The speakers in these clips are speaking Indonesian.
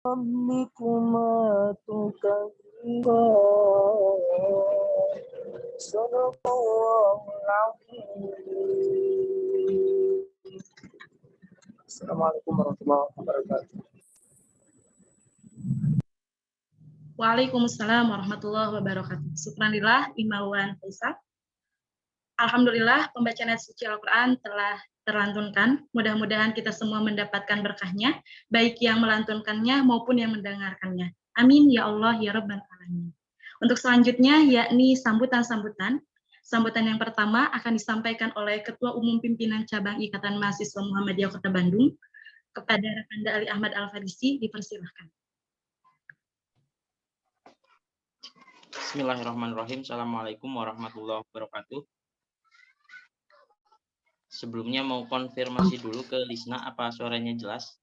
ربكما تكذبان صدق الله العظيم. Assalamualaikum warahmatullahi wabarakatuh. Waalaikumsalam warahmatullahi wabarakatuh. Syukranillah, Imawan Faisal. Alhamdulillah, pembacaan ayat suci Al-Quran telah terlantunkan. Mudah-mudahan kita semua mendapatkan berkahnya, baik yang melantunkannya maupun yang mendengarkannya. Amin, ya Allah, ya Rabbal Alamin. Untuk selanjutnya, yakni sambutan-sambutan. Sambutan yang pertama akan disampaikan oleh Ketua Umum Pimpinan Cabang Ikatan Mahasiswa Muhammadiyah Kota Bandung, kepada Rakanda Ali Ahmad Al-Farisi, dipersilahkan. Bismillahirrahmanirrahim. Assalamualaikum warahmatullahi wabarakatuh. Sebelumnya mau konfirmasi dulu ke Lisna, apa suaranya jelas?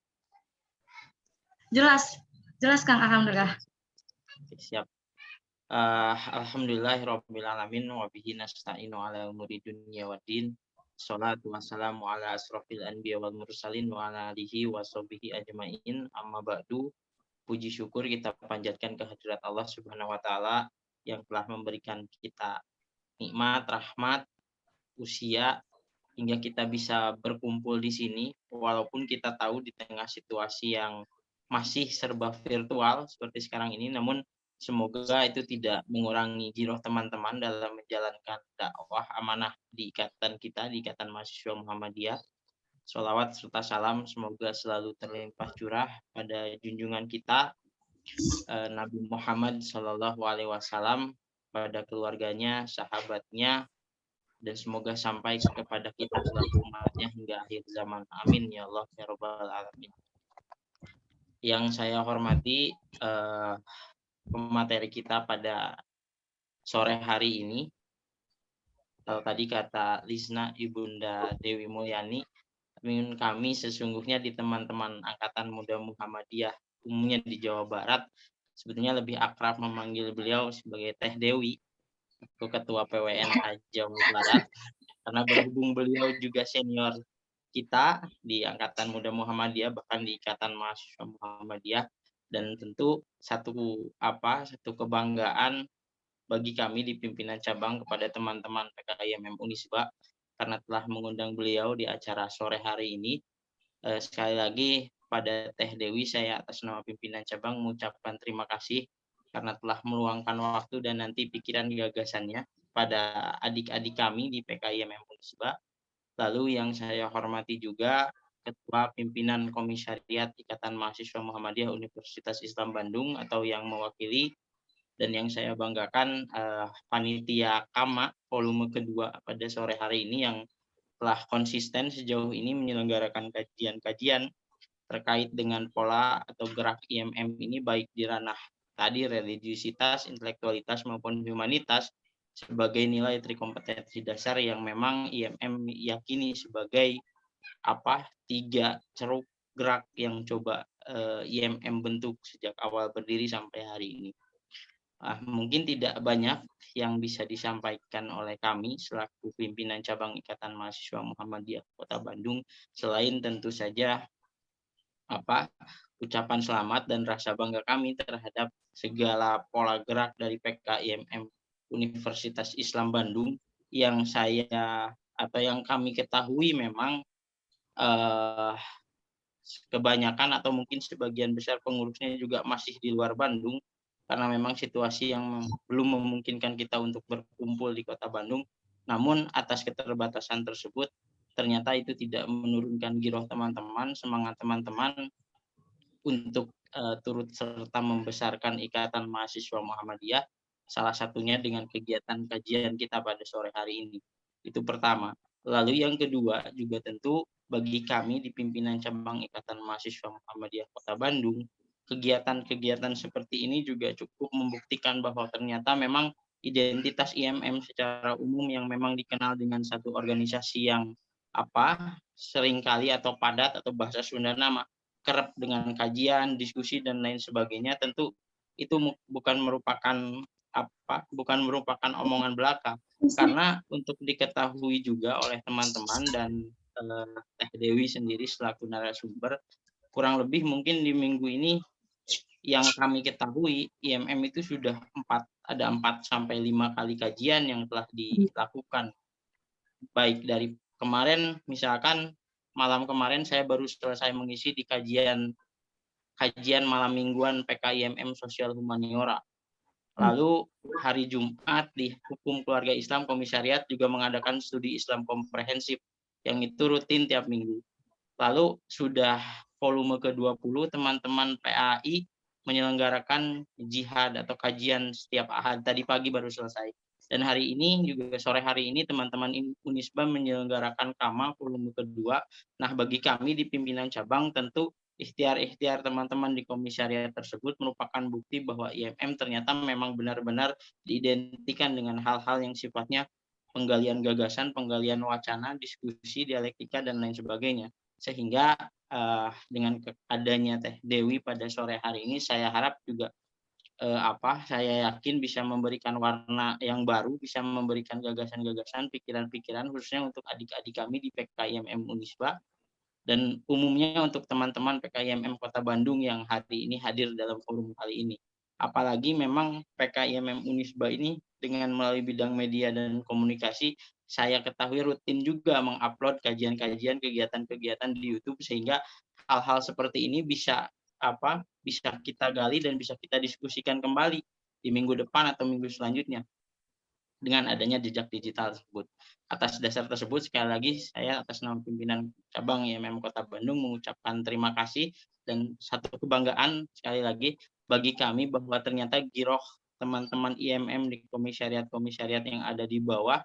Jelas Kang, alhamdulillah. Siap. Alhamdulillahirabbil alamin wa bihi nasta'inu ala umuri dunya waddin. Shalatu wassalamu ala asrofil anbiya wal mursalin wa ala alihi wa sahbihi ajmain. Amma ba'du. Puji syukur kita panjatkan kehadirat Allah Subhanahu wa taala yang telah memberikan kita nikmat, rahmat, usia hingga kita bisa berkumpul di sini walaupun kita tahu di tengah situasi yang masih serba virtual seperti sekarang ini, namun semoga itu tidak mengurangi jiroh teman-teman dalam menjalankan dakwah amanah di ikatan kita, di Ikatan Mahasiswa Muhammadiyah. Sholawat serta salam semoga selalu terlimpah curah pada junjungan kita Nabi Muhammad SAW, pada keluarganya, sahabatnya, dan semoga sampai kepada kita selaku umatnya hingga akhir zaman. Amin ya Allah ya Rabbal Alamin. Yang saya hormati pemateri kita pada sore hari ini. Kalau tadi kata Lisna Ibunda Dewi Mulyani, kami sesungguhnya di teman-teman Angkatan Muda Muhammadiyah umumnya di Jawa Barat sebetulnya lebih akrab memanggil beliau sebagai Teh Dewi, Ketua PWNH Jawa Barat, karena berhubung beliau juga senior kita di Angkatan Muda Muhammadiyah, bahkan di Ikatan Mahasiswa Muhammadiyah, dan tentu satu kebanggaan bagi kami di pimpinan cabang kepada teman-teman PKIMM Unisba karena telah mengundang beliau di acara sore hari ini. Sekali lagi pada Teh Dewi, saya atas nama pimpinan cabang mengucapkan terima kasih karena telah meluangkan waktu dan nanti pikiran gagasannya pada adik-adik kami di PKIMM Unisba. Lalu yang saya hormati juga Ketua Pimpinan Komisariat Ikatan Mahasiswa Muhammadiyah Universitas Islam Bandung atau yang mewakili, dan yang saya banggakan panitia KAMA volume kedua pada sore hari ini yang telah konsisten sejauh ini menyelenggarakan kajian-kajian terkait dengan pola atau gerak IMM ini, baik di ranah tadi religiusitas, intelektualitas maupun humanitas, sebagai nilai trikompetensi dasar yang memang IMM yakini sebagai tiga ceruk gerak yang coba IMM bentuk sejak awal berdiri sampai hari ini. Mungkin tidak banyak yang bisa disampaikan oleh kami selaku pimpinan cabang Ikatan Mahasiswa Muhammadiyah Kota Bandung, selain tentu saja ucapan selamat dan rasa bangga kami terhadap segala pola gerak dari PKIMM Universitas Islam Bandung yang yang kami ketahui memang kebanyakan atau mungkin sebagian besar pengurusnya juga masih di luar Bandung, karena memang situasi yang belum memungkinkan kita untuk berkumpul di Kota Bandung. Namun atas keterbatasan tersebut, ternyata itu tidak menurunkan giroh teman-teman, semangat teman-teman untuk turut serta membesarkan Ikatan Mahasiswa Muhammadiyah, salah satunya dengan kegiatan kajian kita pada sore hari ini. Itu pertama. Lalu yang kedua juga tentu bagi kami di pimpinan cabang Ikatan Mahasiswa Muhammadiyah Kota Bandung, kegiatan-kegiatan seperti ini juga cukup membuktikan bahwa ternyata memang identitas IMM secara umum yang memang dikenal dengan satu organisasi yang seringkali atau padat atau bahasa Sunda nama kerap dengan kajian, diskusi dan lain sebagainya, tentu itu bukan merupakan omongan belaka, karena untuk diketahui juga oleh teman-teman dan Teh Dewi sendiri selaku narasumber, kurang lebih mungkin di minggu ini yang kami ketahui IMM itu sudah 4 sampai 5 kali kajian yang telah dilakukan. Baik dari kemarin, misalkan malam kemarin saya baru selesai mengisi di kajian malam mingguan PKIMM Sosial Humaniora. Lalu hari Jumat di Hukum Keluarga Islam Komisariat juga mengadakan studi Islam komprehensif yang itu rutin tiap minggu. Lalu sudah volume ke-20 teman-teman PAI menyelenggarakan jihad atau kajian setiap Ahad, tadi pagi baru selesai. Dan hari ini juga sore hari ini teman-teman Unisba menyelenggarakan KAMA volume kedua. Nah, bagi kami di pimpinan cabang tentu ikhtiar-ikhtiar teman-teman di komisariat tersebut merupakan bukti bahwa IMM ternyata memang benar-benar diidentikan dengan hal-hal yang sifatnya penggalian gagasan, penggalian wacana, diskusi, dialektika, dan lain sebagainya. Sehingga dengan adanya Teh Dewi pada sore hari ini, saya harap juga saya yakin bisa memberikan warna yang baru, bisa memberikan gagasan-gagasan, pikiran-pikiran khususnya untuk adik-adik kami di PKIMM Unisba dan umumnya untuk teman-teman PKIMM Kota Bandung yang hari ini hadir dalam forum kali ini. Apalagi memang PKIMM Unisba ini dengan melalui bidang media dan komunikasi, saya ketahui rutin juga mengupload kajian-kajian, kegiatan-kegiatan di YouTube sehingga hal-hal seperti ini bisa kita gali dan bisa kita diskusikan kembali di minggu depan atau minggu selanjutnya dengan adanya jejak digital tersebut. Atas dasar tersebut, sekali lagi saya atas nama pimpinan cabang IMM Kota Bandung mengucapkan terima kasih dan satu kebanggaan sekali lagi bagi kami bahwa ternyata giroh teman-teman IMM di komisariat-komisariat yang ada di bawah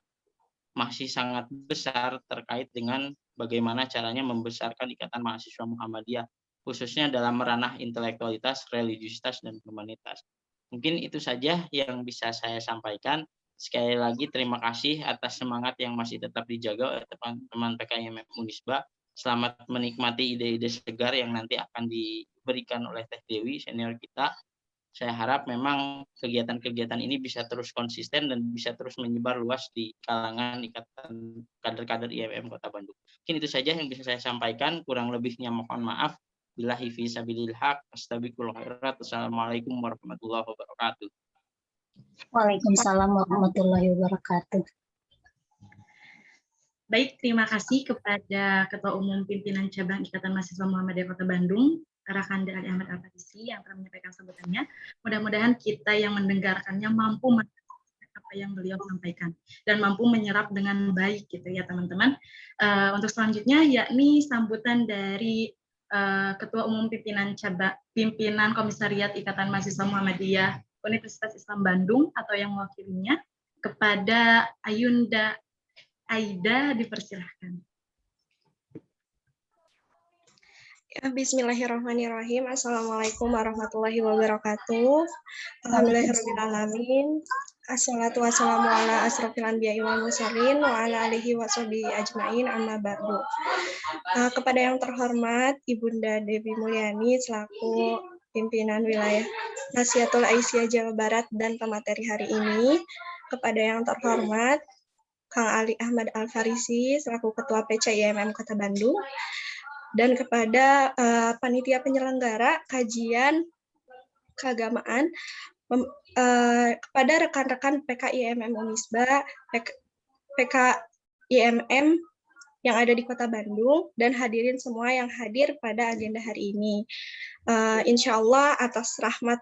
masih sangat besar terkait dengan bagaimana caranya membesarkan Ikatan Mahasiswa Muhammadiyah, khususnya dalam ranah intelektualitas, religiusitas, dan humanitas. Mungkin itu saja yang bisa saya sampaikan. Sekali lagi terima kasih atas semangat yang masih tetap dijaga oleh teman-teman PKIMM Unisba. Selamat menikmati ide-ide segar yang nanti akan diberikan oleh Teh Dewi, senior kita. Saya harap memang kegiatan-kegiatan ini bisa terus konsisten dan bisa terus menyebar luas di kalangan ikatan kader-kader IMM Kota Bandung. Mungkin itu saja yang bisa saya sampaikan, kurang lebihnya mohon maaf. Billahi fi sabilil haq, astaghfirullah khairat. Assalamualaikum warahmatullahi wabarakatuh. Waalaikumsalam warahmatullahi wabarakatuh. Baik, terima kasih kepada Ketua Umum Pimpinan Cabang Ikatan Mahasiswa Muhammadiyah Kota Bandung, Rakanda Ali Ahmad Al-Farisi yang telah menyampaikan sambutannya. Mudah-mudahan kita yang mendengarkannya mampu mendengarkan apa yang beliau sampaikan dan mampu menyerap dengan baik gitu ya teman-teman. Untuk selanjutnya yakni sambutan dari Ketua Umum Pimpinan Komisariat Ikatan Mahasiswa Muhammadiyah Universitas Islam Bandung atau yang mewakilinya, kepada Ayunda Aida, dipersilahkan. Ya, bismillahirrahmanirrahim. Assalamualaikum warahmatullahi wabarakatuh. Alhamdulillahirrahmanirrahim. Assalatu wassalamu ala asrofil anbiya'i wal mursalin wa ala alihi wa sahbihi ajma'in amma ba'du. Kepada yang terhormat Ibunda Dewi Mulyani selaku pimpinan wilayah Nasihatul Aisyah Jawa Barat dan pemateri hari ini, kepada yang terhormat Kang Ali Ahmad Al-Farisi selaku Ketua PCIMM Kota Bandung, dan kepada panitia penyelenggara kajian keagamaan, kepada rekan-rekan PKIMM Unisba, PKIMM yang ada di Kota Bandung, dan hadirin semua yang hadir pada agenda hari ini. Insya Allah atas rahmat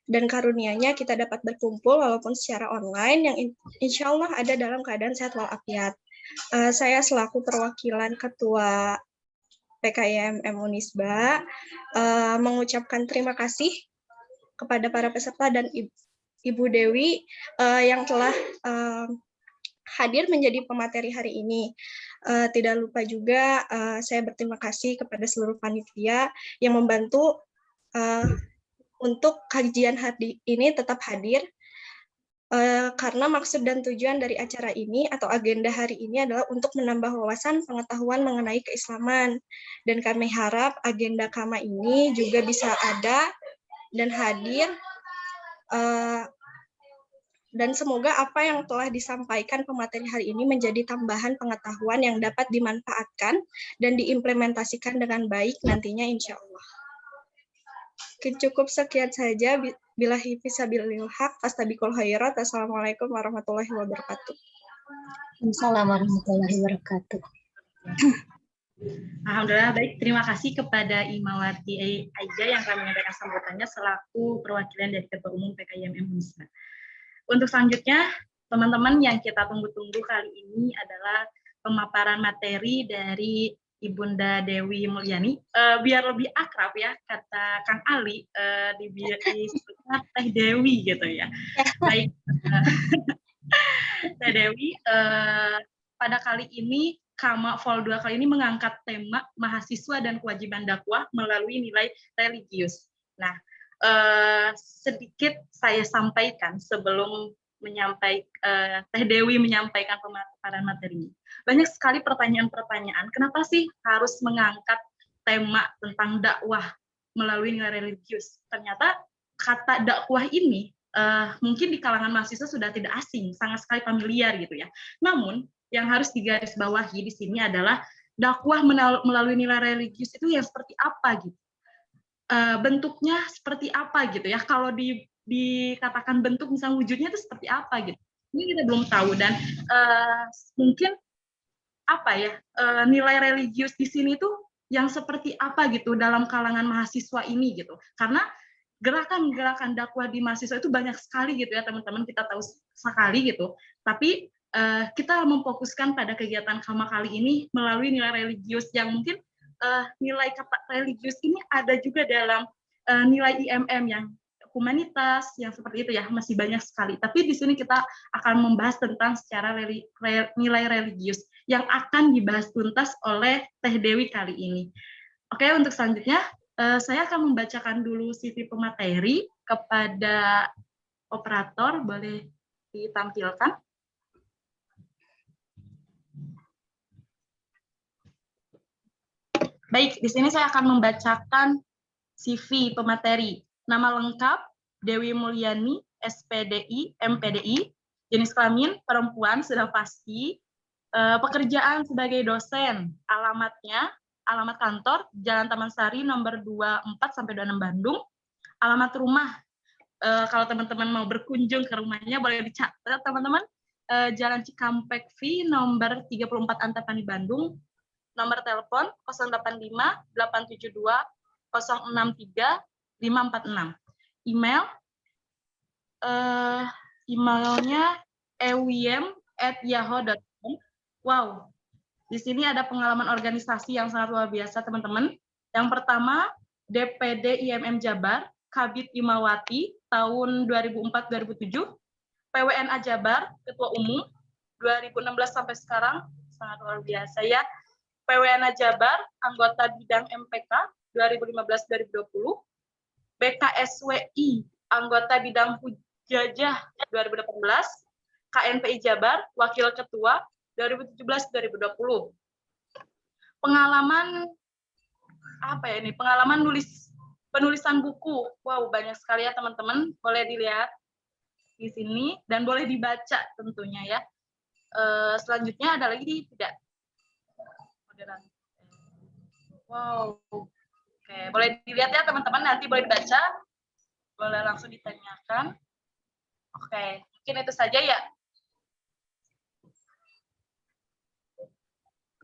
dan karunia-Nya kita dapat berkumpul walaupun secara online yang insya Allah ada dalam keadaan sehat walafiat. Saya selaku perwakilan Ketua PKIMM Unisba mengucapkan terima kasih kepada para peserta dan Ibu Dewi yang telah hadir menjadi pemateri hari ini. Tidak lupa juga saya berterima kasih kepada seluruh panitia yang membantu untuk kajian hari ini tetap hadir, karena maksud dan tujuan dari acara ini atau agenda hari ini adalah untuk menambah wawasan pengetahuan mengenai keislaman. Dan kami harap agenda KAMA ini juga bisa ada dan hadir, dan semoga apa yang telah disampaikan pemateri hari ini menjadi tambahan pengetahuan yang dapat dimanfaatkan dan diimplementasikan dengan baik nantinya insya Allah. Mungkin cukup sekian saja. Billahi fisabilil haq. Astabiqul khairat. Assalamualaikum warahmatullahi wabarakatuh. Assalamualaikum warahmatullahi wabarakatuh. Alhamdulillah, baik. Terima kasih kepada Imawati Aija yang telah menyampaikan sambutannya selaku perwakilan dari Ketua Umum PKIMM Unisba. Untuk selanjutnya, teman-teman, yang kita tunggu-tunggu kali ini adalah pemaparan materi dari Ibunda Dewi Mulyani. Biar lebih akrab ya, kata Kang Ali, disebutnya Teh Dewi gitu ya. Baik, Teh Dewi, pada kali ini Kama Vol 2 kali ini mengangkat tema mahasiswa dan kewajiban dakwah melalui nilai religius. Nah, sedikit saya sampaikan sebelum Teh Dewi menyampaikan pemaparan materinya. Banyak sekali pertanyaan-pertanyaan, kenapa sih harus mengangkat tema tentang dakwah melalui nilai religius? Ternyata kata dakwah ini mungkin di kalangan mahasiswa sudah tidak asing, sangat sekali familiar gitu ya. Namun yang harus digarisbawahi di sini adalah dakwah melalui nilai religius itu yang seperti apa gitu, bentuknya seperti apa gitu ya. Kalau dikatakan bentuk misalnya wujudnya itu seperti apa gitu, ini kita belum tahu. Dan mungkin apa ya, nilai religius di sini tuh yang seperti apa gitu dalam kalangan mahasiswa ini gitu. Karena gerakan-gerakan dakwah di mahasiswa itu banyak sekali gitu ya teman-teman, kita tahu sekali gitu. Tapi kita memfokuskan pada kegiatan Kama kali ini melalui nilai religius yang mungkin nilai kata religius ini ada juga dalam nilai IMM yang humanitas yang seperti itu ya, masih banyak sekali. Tapi di sini kita akan membahas tentang secara nilai religius yang akan dibahas tuntas oleh Teh Dewi kali ini. Oke, untuk selanjutnya saya akan membacakan dulu CV pemateri kepada operator, boleh ditampilkan. Baik, di sini saya akan membacakan CV pemateri. Nama lengkap, Dewi Mulyani, SPDI, MPDI, jenis kelamin, perempuan, sudah pasti, pekerjaan sebagai dosen, alamatnya, alamat kantor, Jalan Taman Sari, nomor 24-26 Bandung, alamat rumah, kalau teman-teman mau berkunjung ke rumahnya, boleh dicatat, teman-teman, Jalan Cikampek V, nomor 34 Antapani, Bandung, nomor telepon 085 872 063 546. Email emailnya ewiem@yahoo.com. Wow, di sini ada pengalaman organisasi yang sangat luar biasa teman-teman. Yang pertama DPD IMM Jabar, Kabid Imawati tahun 2004-2007, PWNA Jabar, Ketua Umum 2016 sampai sekarang, sangat luar biasa ya. PWNA Jabar, anggota bidang MPK 2015-2020, BKSWI, anggota bidang Hujajah 2018, KNPI Jabar, Wakil Ketua 2017-2020. Pengalaman apa ya ini? Pengalaman penulisan buku. Wow, banyak sekali ya teman-teman. Boleh dilihat di sini dan boleh dibaca tentunya ya. Selanjutnya ada lagi tidak? Wow, oke, boleh dilihat ya teman-teman, nanti boleh dibaca, boleh langsung ditanyakan. Oke, mungkin itu saja ya.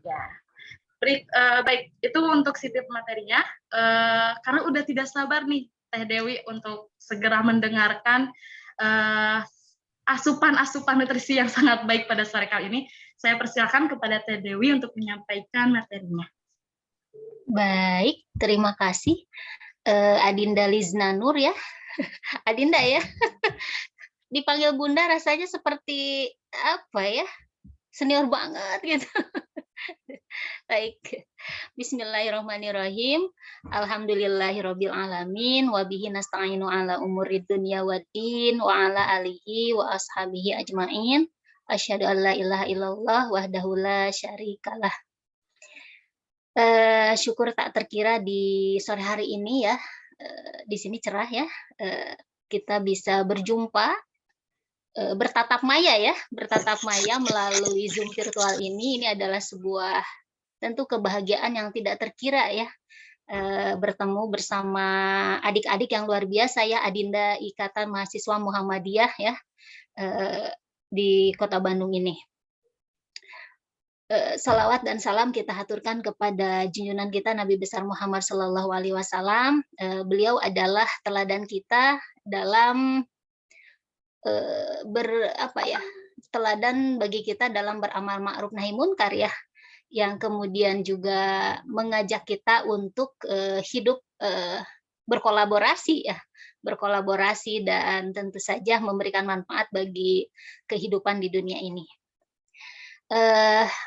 Ya, baik, itu untuk sitip materinya. Karena udah tidak sabar nih Teh Dewi untuk segera mendengarkan asupan-asupan nutrisi yang sangat baik pada sore kali ini. Saya persilakan kepada Teh Dewi untuk menyampaikan materinya. Baik, terima kasih. Adinda Lizna Nur ya. Adinda ya. Dipanggil Bunda rasanya seperti apa ya? Senior banget gitu. Baik. Bismillahirrahmanirrahim. Alhamdulillahirabbil alamin wa bihi nasta'inu ala umurid dunya waddin wa ala alihi wa ashabihi ajmain. Asyhadu an la ilaha illallah wahdahu la syarikalah. Syukur tak terkira di sore hari ini ya. Di sini cerah ya. Kita bisa berjumpa, bertatap maya melalui Zoom virtual ini adalah sebuah tentu kebahagiaan yang tidak terkira ya. bertemu bersama adik-adik yang luar biasa ya, Adinda Ikatan Mahasiswa Muhammadiyah ya, di Kota Bandung ini. Salawat dan salam kita haturkan kepada junjungan kita Nabi besar Muhammad Sallallahu Alaihi Wasallam. Beliau adalah teladan kita dalam teladan bagi kita dalam beramal ma'ruf nahi munkar ya, yang kemudian juga mengajak kita untuk hidup berkolaborasi ya, berkolaborasi dan tentu saja memberikan manfaat bagi kehidupan di dunia ini.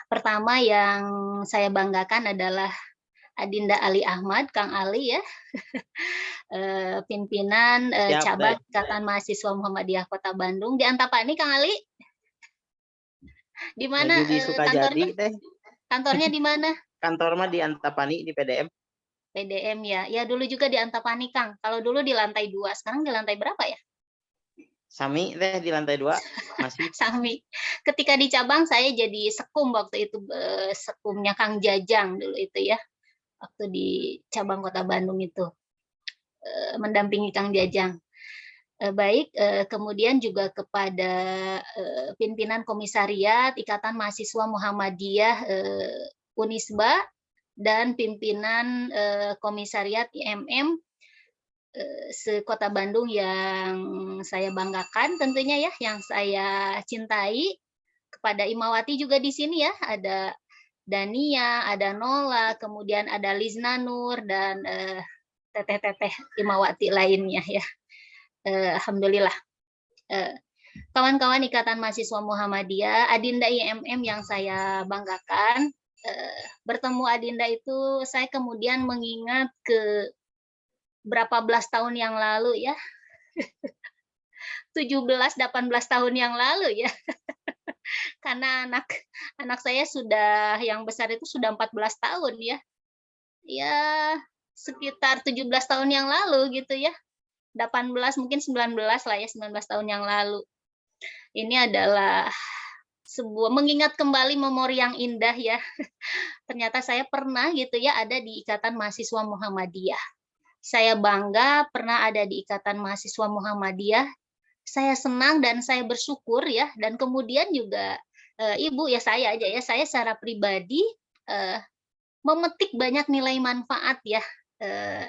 Pertama yang saya banggakan adalah Adinda Ali Ahmad, Kang Ali ya, pimpinan cabang Ikatan Mahasiswa Muhammadiyah Kota Bandung di Antapani. Kang Ali, di mana kantornya? Kantornya di mana? Kantor mah di Antapani di PDM. PDM ya, ya dulu juga di Antapani Kang. Kalau dulu di lantai 2, sekarang di lantai berapa ya? Sami teh di lantai 2 masih. Sami. Ketika di cabang saya jadi sekum waktu itu, sekumnya Kang Jajang dulu itu ya. Waktu di cabang Kota Bandung itu mendampingi Kang Jajang. Baik, kemudian juga kepada pimpinan komisariat Ikatan Mahasiswa Muhammadiyah Unisba dan pimpinan komisariat IMM se-Kota Bandung yang saya banggakan tentunya ya, yang saya cintai. Kepada Imawati juga di sini ya, ada Dania, ada Nola, kemudian ada Lizna Nur dan teteh-teteh Imawati lainnya ya. Alhamdulillah. Kawan-kawan Ikatan Mahasiswa Muhammadiyah, Adinda IMM yang saya banggakan, bertemu Adinda itu saya kemudian mengingat ke berapa belas tahun yang lalu ya. 17-18 tahun yang lalu ya. Karena anak saya sudah yang besar itu sudah 14 tahun ya. Ya, sekitar 17 tahun yang lalu gitu ya. 18 mungkin 19 lah ya, 19 tahun yang lalu. Ini adalah sebuah mengingat kembali memori yang indah ya. Ternyata saya pernah gitu ya ada di Ikatan Mahasiswa Muhammadiyah. Saya bangga pernah ada di Ikatan Mahasiswa Muhammadiyah. Saya senang dan saya bersyukur ya, dan kemudian juga Ibu ya, saya aja ya, saya secara pribadi memetik banyak nilai manfaat ya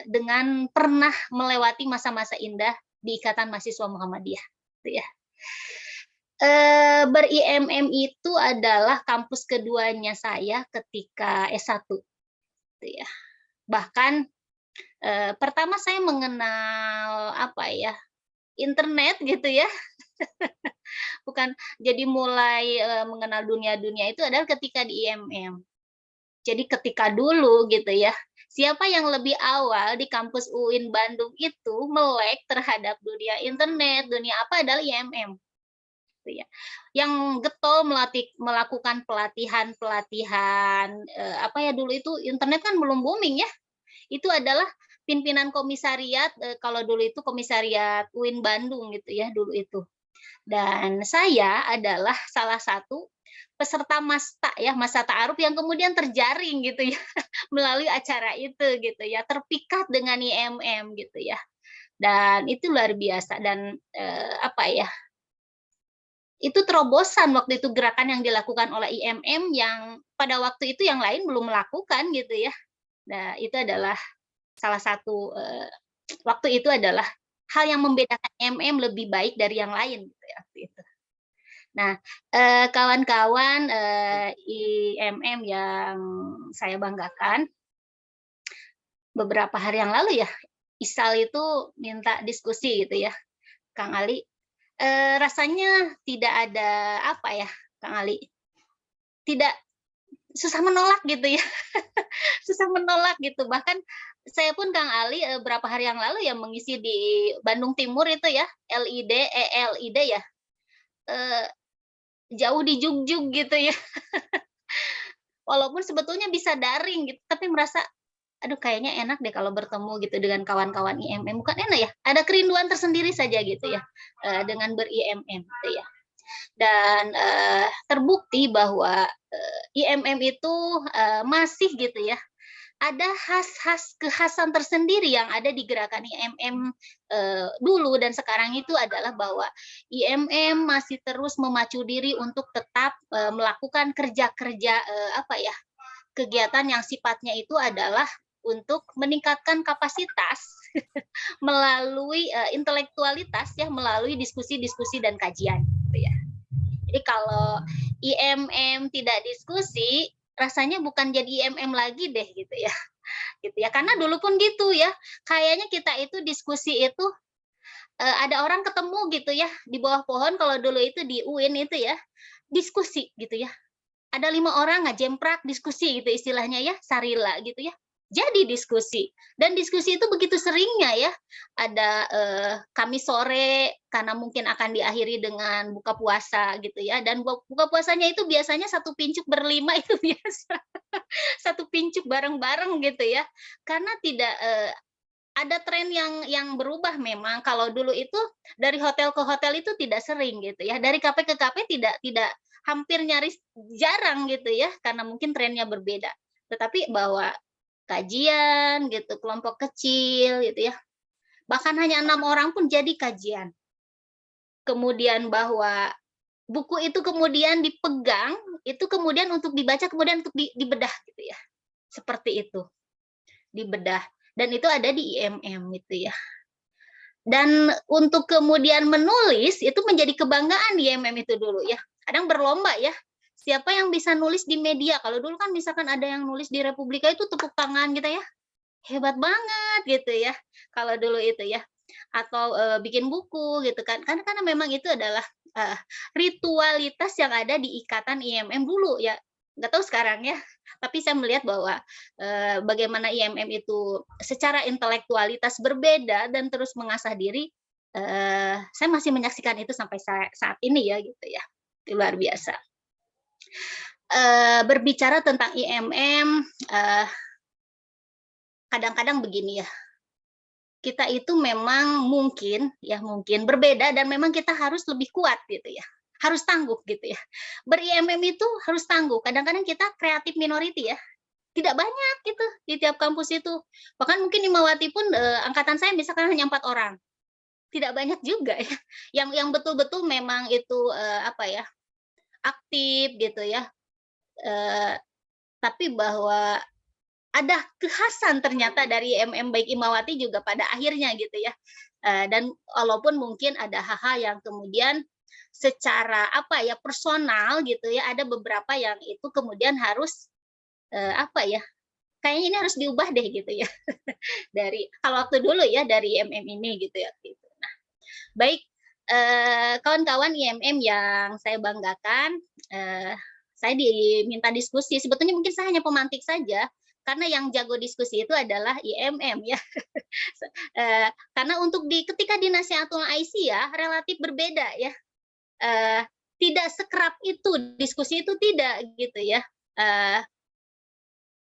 dengan pernah melewati masa-masa indah di Ikatan Mahasiswa Muhammadiyah gitu ya. Ber-IMM itu adalah kampus keduanya saya ketika S1 gitu ya. Bahkan pertama saya mengenal internet gitu ya. Bukan, jadi mulai mengenal dunia-dunia itu adalah ketika di IMM. Jadi ketika dulu gitu ya, siapa yang lebih awal di kampus UIN Bandung itu melek terhadap dunia internet, dunia apa adalah IMM. Gitu ya. Yang getol melakukan pelatihan dulu itu internet kan belum booming ya. Itu adalah pimpinan komisariat, kalau dulu itu komisariat UIN Bandung gitu ya dulu itu. Dan saya adalah salah satu peserta masa ta'aruf yang kemudian terjaring gitu ya melalui acara itu gitu ya, terpikat dengan IMM gitu ya. Dan itu luar biasa dan itu terobosan waktu itu gerakan yang dilakukan oleh IMM yang pada waktu itu yang lain belum melakukan gitu ya. Nah, itu adalah salah satu waktu itu adalah hal yang membedakan IMM lebih baik dari yang lain gitu ya waktu itu. Nah, kawan-kawan IMM yang saya banggakan, beberapa hari yang lalu ya, Isal itu minta diskusi gitu ya, Kang Ali. Rasanya tidak ada Kang Ali, tidak, susah menolak gitu ya. Susah menolak gitu. Bahkan saya pun Kang Ali berapa hari yang lalu ya mengisi di Bandung Timur itu ya, ELID ya. Jauh di Jugjug gitu ya. Walaupun sebetulnya bisa daring gitu, tapi merasa aduh kayaknya enak deh kalau bertemu gitu dengan kawan-kawan IMM. Bukan enak ya, ada kerinduan tersendiri saja gitu ya dengan ber-IMM gitu ya. Dan terbukti bahwa IMM itu masih gitu ya ada kekhasan tersendiri yang ada di gerakan IMM dulu dan sekarang itu adalah bahwa IMM masih terus memacu diri untuk tetap melakukan kerja-kerja kegiatan yang sifatnya itu adalah untuk meningkatkan kapasitas melalui intelektualitas ya, melalui diskusi-diskusi dan kajian gitu ya. Jadi kalau IMM tidak diskusi, rasanya bukan jadi IMM lagi deh gitu ya. Gitu ya. Karena dulu pun gitu ya. Kayaknya kita itu diskusi itu ada orang ketemu gitu ya di bawah pohon, kalau dulu itu di UIN itu ya, diskusi gitu ya. Ada 5 orang ngajemprak diskusi gitu istilahnya ya, sarila gitu ya. Jadi diskusi, dan diskusi itu begitu seringnya ya, ada Kamis sore karena mungkin akan diakhiri dengan buka puasa gitu ya, dan buka puasanya itu biasanya satu pincuk berlima itu biasa, satu pincuk bareng-bareng gitu ya, karena tidak ada tren yang berubah memang. Kalau dulu itu dari hotel ke hotel itu tidak sering gitu ya, dari kafe ke kafe tidak hampir nyaris jarang gitu ya, karena mungkin trennya berbeda. Tetapi bahwa kajian gitu, kelompok kecil gitu ya, bahkan hanya 6 orang pun jadi kajian. Kemudian bahwa buku itu kemudian dipegang, itu kemudian untuk dibaca, kemudian untuk dibedah gitu ya. Seperti itu, dibedah. Dan itu ada di IMM gitu ya. Dan untuk kemudian menulis, itu menjadi kebanggaan di IMM itu dulu ya. Kadang berlomba ya, siapa yang bisa nulis di media. Kalau dulu kan misalkan ada yang nulis di Republika itu tepuk tangan gitu ya, hebat banget gitu ya, kalau dulu itu ya. Atau bikin buku gitu kan, karena memang itu adalah ritualitas yang ada di ikatan IMM dulu ya, nggak tahu sekarang ya. Tapi saya melihat bahwa bagaimana IMM itu secara intelektualitas berbeda dan terus mengasah diri, saya masih menyaksikan itu sampai saat ini ya gitu ya, itu luar biasa. Berbicara tentang IMM, kadang-kadang begini ya, kita itu memang mungkin berbeda dan memang kita harus lebih kuat gitu ya, harus tangguh gitu ya. Ber-IMM itu harus tangguh. Kadang-kadang kita kreatif minority ya, tidak banyak gitu di tiap kampus itu. Bahkan mungkin Imawati pun angkatan saya misalkan hanya 4 orang, tidak banyak juga ya. Yang betul-betul memang itu aktif gitu ya. Tapi bahwa ada kekhasan ternyata dari IMM baik Imawati juga pada akhirnya gitu ya. Dan walaupun mungkin ada hal-hal yang kemudian secara personal gitu ya, ada beberapa yang itu kemudian harus kayaknya ini harus diubah deh gitu ya. Dari kalau waktu dulu ya dari IMM ini gitu ya. Gitu. Nah, baik kawan-kawan IMM yang saya banggakan, saya diminta diskusi. Sebetulnya mungkin saya hanya pemantik saja, karena yang jago diskusi itu adalah IMM ya. Karena untuk ketika di Nasihatul Aisyah relatif berbeda ya. Tidak sekerap itu, diskusi itu tidak gitu ya.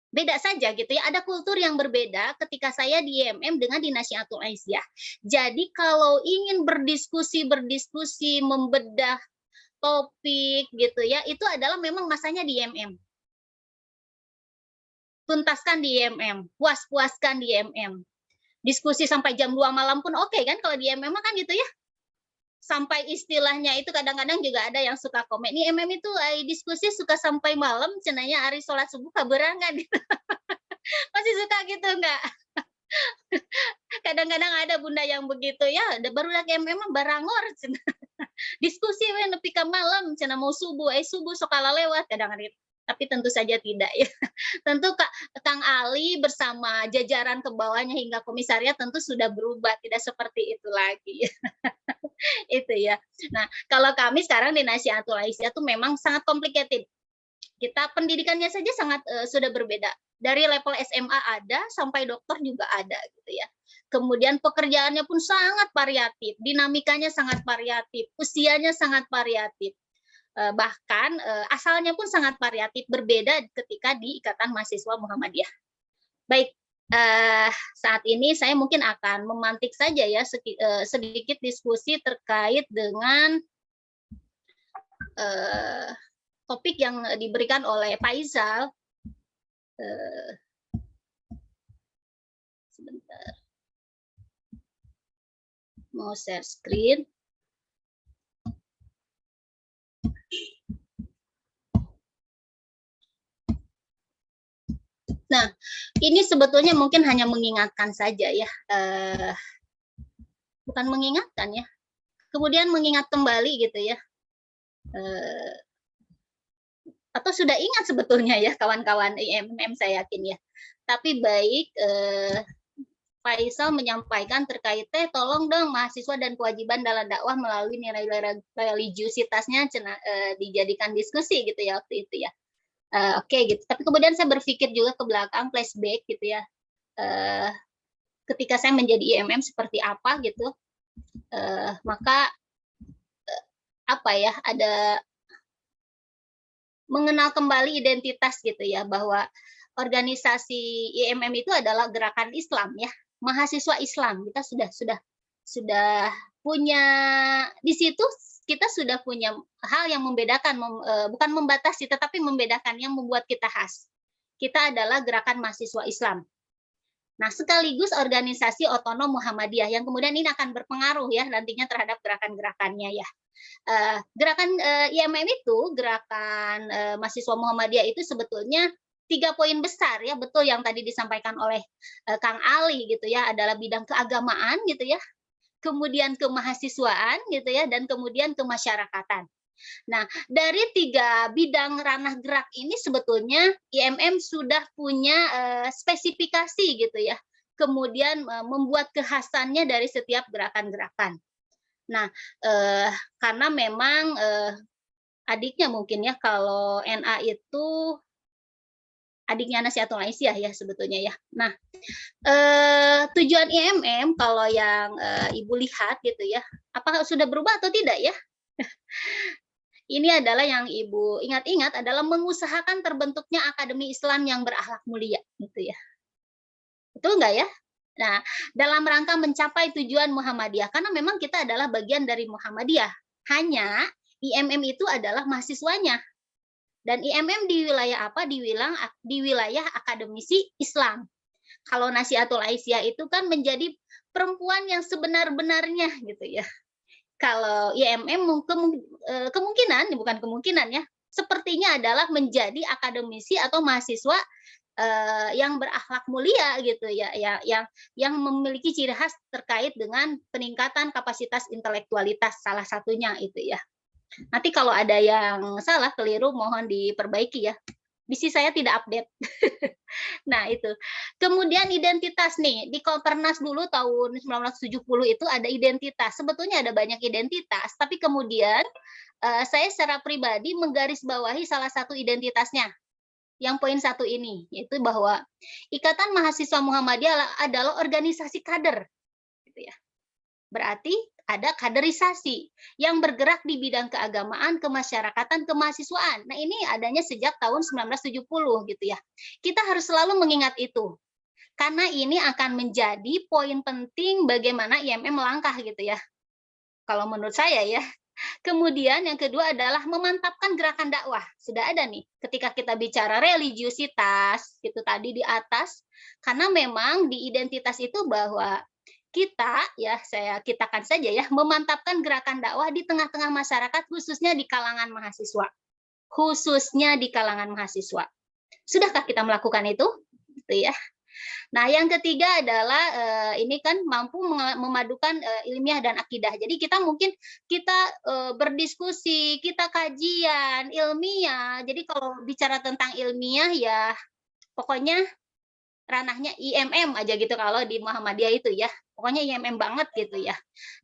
Beda saja gitu ya, ada kultur yang berbeda ketika saya di IMM dengan di Nasihatul Aisyah. Jadi kalau ingin berdiskusi, membedah topik gitu ya, itu adalah memang masanya di IMM. Tuntaskan di IMM, puas-puaskan di IMM. Diskusi sampai jam 2 malam pun oke kan, kalau di IMM kan gitu ya. Sampai istilahnya itu kadang-kadang juga ada yang suka komen, ini IMM itu diskusi suka sampai malam, cenanya hari sholat subuh kaberangan. Masih suka gitu enggak? Kadang-kadang ada bunda yang begitu ya, baru lagi IMM barangor. Diskusi nepi ka malam, cenah mau subuh sokala lewat kadang-kadang. Tapi tentu saja tidak ya. Tentu Kang Ali bersama jajaran ke bawahnya hingga komisariat tentu sudah berubah, tidak seperti itu lagi. Itu ya. Nah, kalau kami sekarang di Nasihatul Aisyah itu memang sangat complicated. Kita pendidikannya saja sangat sudah berbeda. Dari level SMA ada sampai dokter juga ada gitu ya. Kemudian pekerjaannya pun sangat variatif, dinamikanya sangat variatif, usianya sangat variatif. Bahkan asalnya pun sangat variatif, berbeda ketika di Ikatan Mahasiswa Muhammadiyah. Baik, saat ini saya mungkin akan memantik saja ya sedikit diskusi terkait dengan topik yang diberikan oleh Pak Izal. mau share screen. Nah, ini sebetulnya mungkin hanya mengingatkan saja ya, bukan mengingatkan ya, kemudian mengingat kembali gitu ya, atau sudah ingat sebetulnya ya kawan-kawan IMM saya yakin ya. Tapi baik Faisal menyampaikan terkait tolong dong mahasiswa dan kewajiban dalam dakwah melalui nilai-nilai religiusitasnya dijadikan diskusi gitu ya waktu itu ya. Oke gitu. Tapi kemudian saya berpikir juga ke belakang, flashback gitu ya. Ketika saya menjadi IMM seperti apa gitu, maka apa ya, ada mengenal kembali identitas gitu ya, bahwa organisasi IMM itu adalah gerakan Islam ya, mahasiswa Islam. Kita sudah punya di situ, kita sudah punya hal yang membedakan, bukan membatasi tetapi membedakan, yang membuat kita khas. Kita adalah gerakan mahasiswa Islam. Nah, sekaligus organisasi otonom Muhammadiyah yang kemudian ini akan berpengaruh ya nantinya terhadap gerakan-gerakannya ya. Gerakan IMM itu, gerakan mahasiswa Muhammadiyah itu sebetulnya 3 poin besar ya, betul yang tadi disampaikan oleh Kang Ali gitu ya, adalah bidang keagamaan gitu ya, kemudian kemahasiswaan gitu ya, dan kemudian kemasyarakatan. Nah, dari 3 bidang ranah gerak ini sebetulnya IMM sudah punya spesifikasi gitu ya, kemudian membuat kekhasannya dari setiap gerakan-gerakan. Nah, karena memang adiknya mungkin ya, kalau NA itu adiknya Nasihatul Aisyah ya sebetulnya ya. Nah, tujuan IMM kalau yang Ibu lihat gitu ya, apakah sudah berubah atau tidak ya? Ini adalah yang Ibu ingat-ingat adalah mengusahakan terbentuknya akademi Islam yang berakhlak mulia gitu ya. Betul nggak ya? Nah, dalam rangka mencapai tujuan Muhammadiyah, karena memang kita adalah bagian dari Muhammadiyah. Hanya IMM itu adalah mahasiswanya. Dan IMM di wilayah apa? Di wilayah akademisi Islam. Kalau Nasihatul Aisyah itu kan menjadi perempuan yang sebenar-benarnya gitu ya. Kalau IMM kemungkinan, bukan kemungkinan ya, sepertinya adalah menjadi akademisi atau mahasiswa yang berakhlak mulia gitu ya, yang memiliki ciri khas terkait dengan peningkatan kapasitas intelektualitas, salah satunya itu ya. Nanti kalau ada yang salah, keliru, mohon diperbaiki ya. Bisi saya tidak update. Nah, itu. Kemudian identitas nih, di Kopernas dulu tahun 1970 itu ada identitas. Sebetulnya ada banyak identitas, tapi kemudian saya secara pribadi menggarisbawahi salah satu identitasnya. Yang poin 1 ini, yaitu bahwa Ikatan Mahasiswa Muhammadiyah adalah organisasi kader. Gitu ya. Berarti ada kaderisasi yang bergerak di bidang keagamaan, kemasyarakatan, kemahasiswaan. Nah, ini adanya sejak tahun 1970 gitu ya. Kita harus selalu mengingat itu. Karena ini akan menjadi poin penting bagaimana IMM melangkah gitu ya. Kalau menurut saya ya. Kemudian yang kedua adalah memantapkan gerakan dakwah. Sudah ada nih ketika kita bicara religiusitas itu tadi di atas, karena memang di identitas itu bahwa kita ya, saya kitakan saja ya, memantapkan gerakan dakwah di tengah-tengah masyarakat, khususnya di kalangan mahasiswa. Khususnya di kalangan mahasiswa. Sudahkah kita melakukan itu? Gitu ya. Nah, yang ketiga adalah ini kan mampu memadukan ilmiah dan akidah. Jadi kita mungkin berdiskusi, kita kajian ilmiah. Jadi kalau bicara tentang ilmiah ya pokoknya ranahnya IMM aja gitu kalau di Muhammadiyah itu ya. Pokoknya IMM banget gitu ya.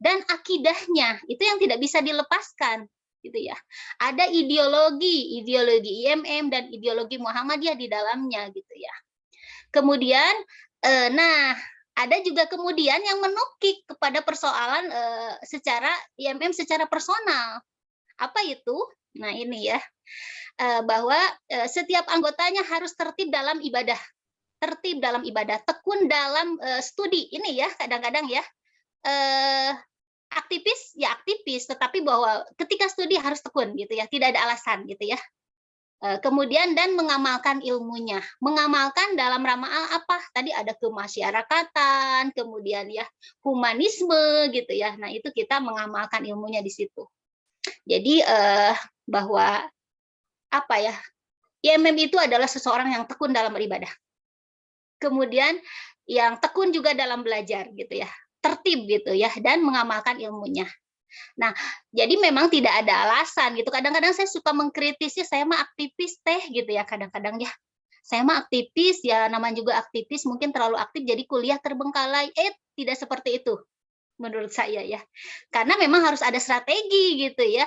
Dan akidahnya itu yang tidak bisa dilepaskan gitu ya. Ada ideologi IMM dan ideologi Muhammadiyah di dalamnya gitu ya. Kemudian, nah ada juga kemudian yang menukik kepada persoalan secara IMM secara personal. Apa itu? Nah ini ya, bahwa setiap anggotanya harus tertib dalam ibadah, tekun dalam studi. Ini ya kadang-kadang ya, aktivis ya aktivis, tetapi bahwa ketika studi harus tekun gitu ya, tidak ada alasan gitu ya. Kemudian dan mengamalkan ilmunya. Mengamalkan dalam ramalan apa? Tadi ada kemasyarakatan, kemudian ya humanisme gitu ya. Nah, itu kita mengamalkan ilmunya di situ. Jadi bahwa apa ya? IMM itu adalah seseorang yang tekun dalam beribadah. Kemudian yang tekun juga dalam belajar gitu ya. Tertib gitu ya dan mengamalkan ilmunya. Nah, jadi memang tidak ada alasan gitu. Kadang-kadang saya suka mengkritisi, saya mah aktivis teh gitu ya kadang-kadang ya. Saya mah aktivis ya, namanya juga aktivis mungkin terlalu aktif jadi kuliah terbengkalai. Tidak seperti itu menurut saya ya. Karena memang harus ada strategi gitu ya.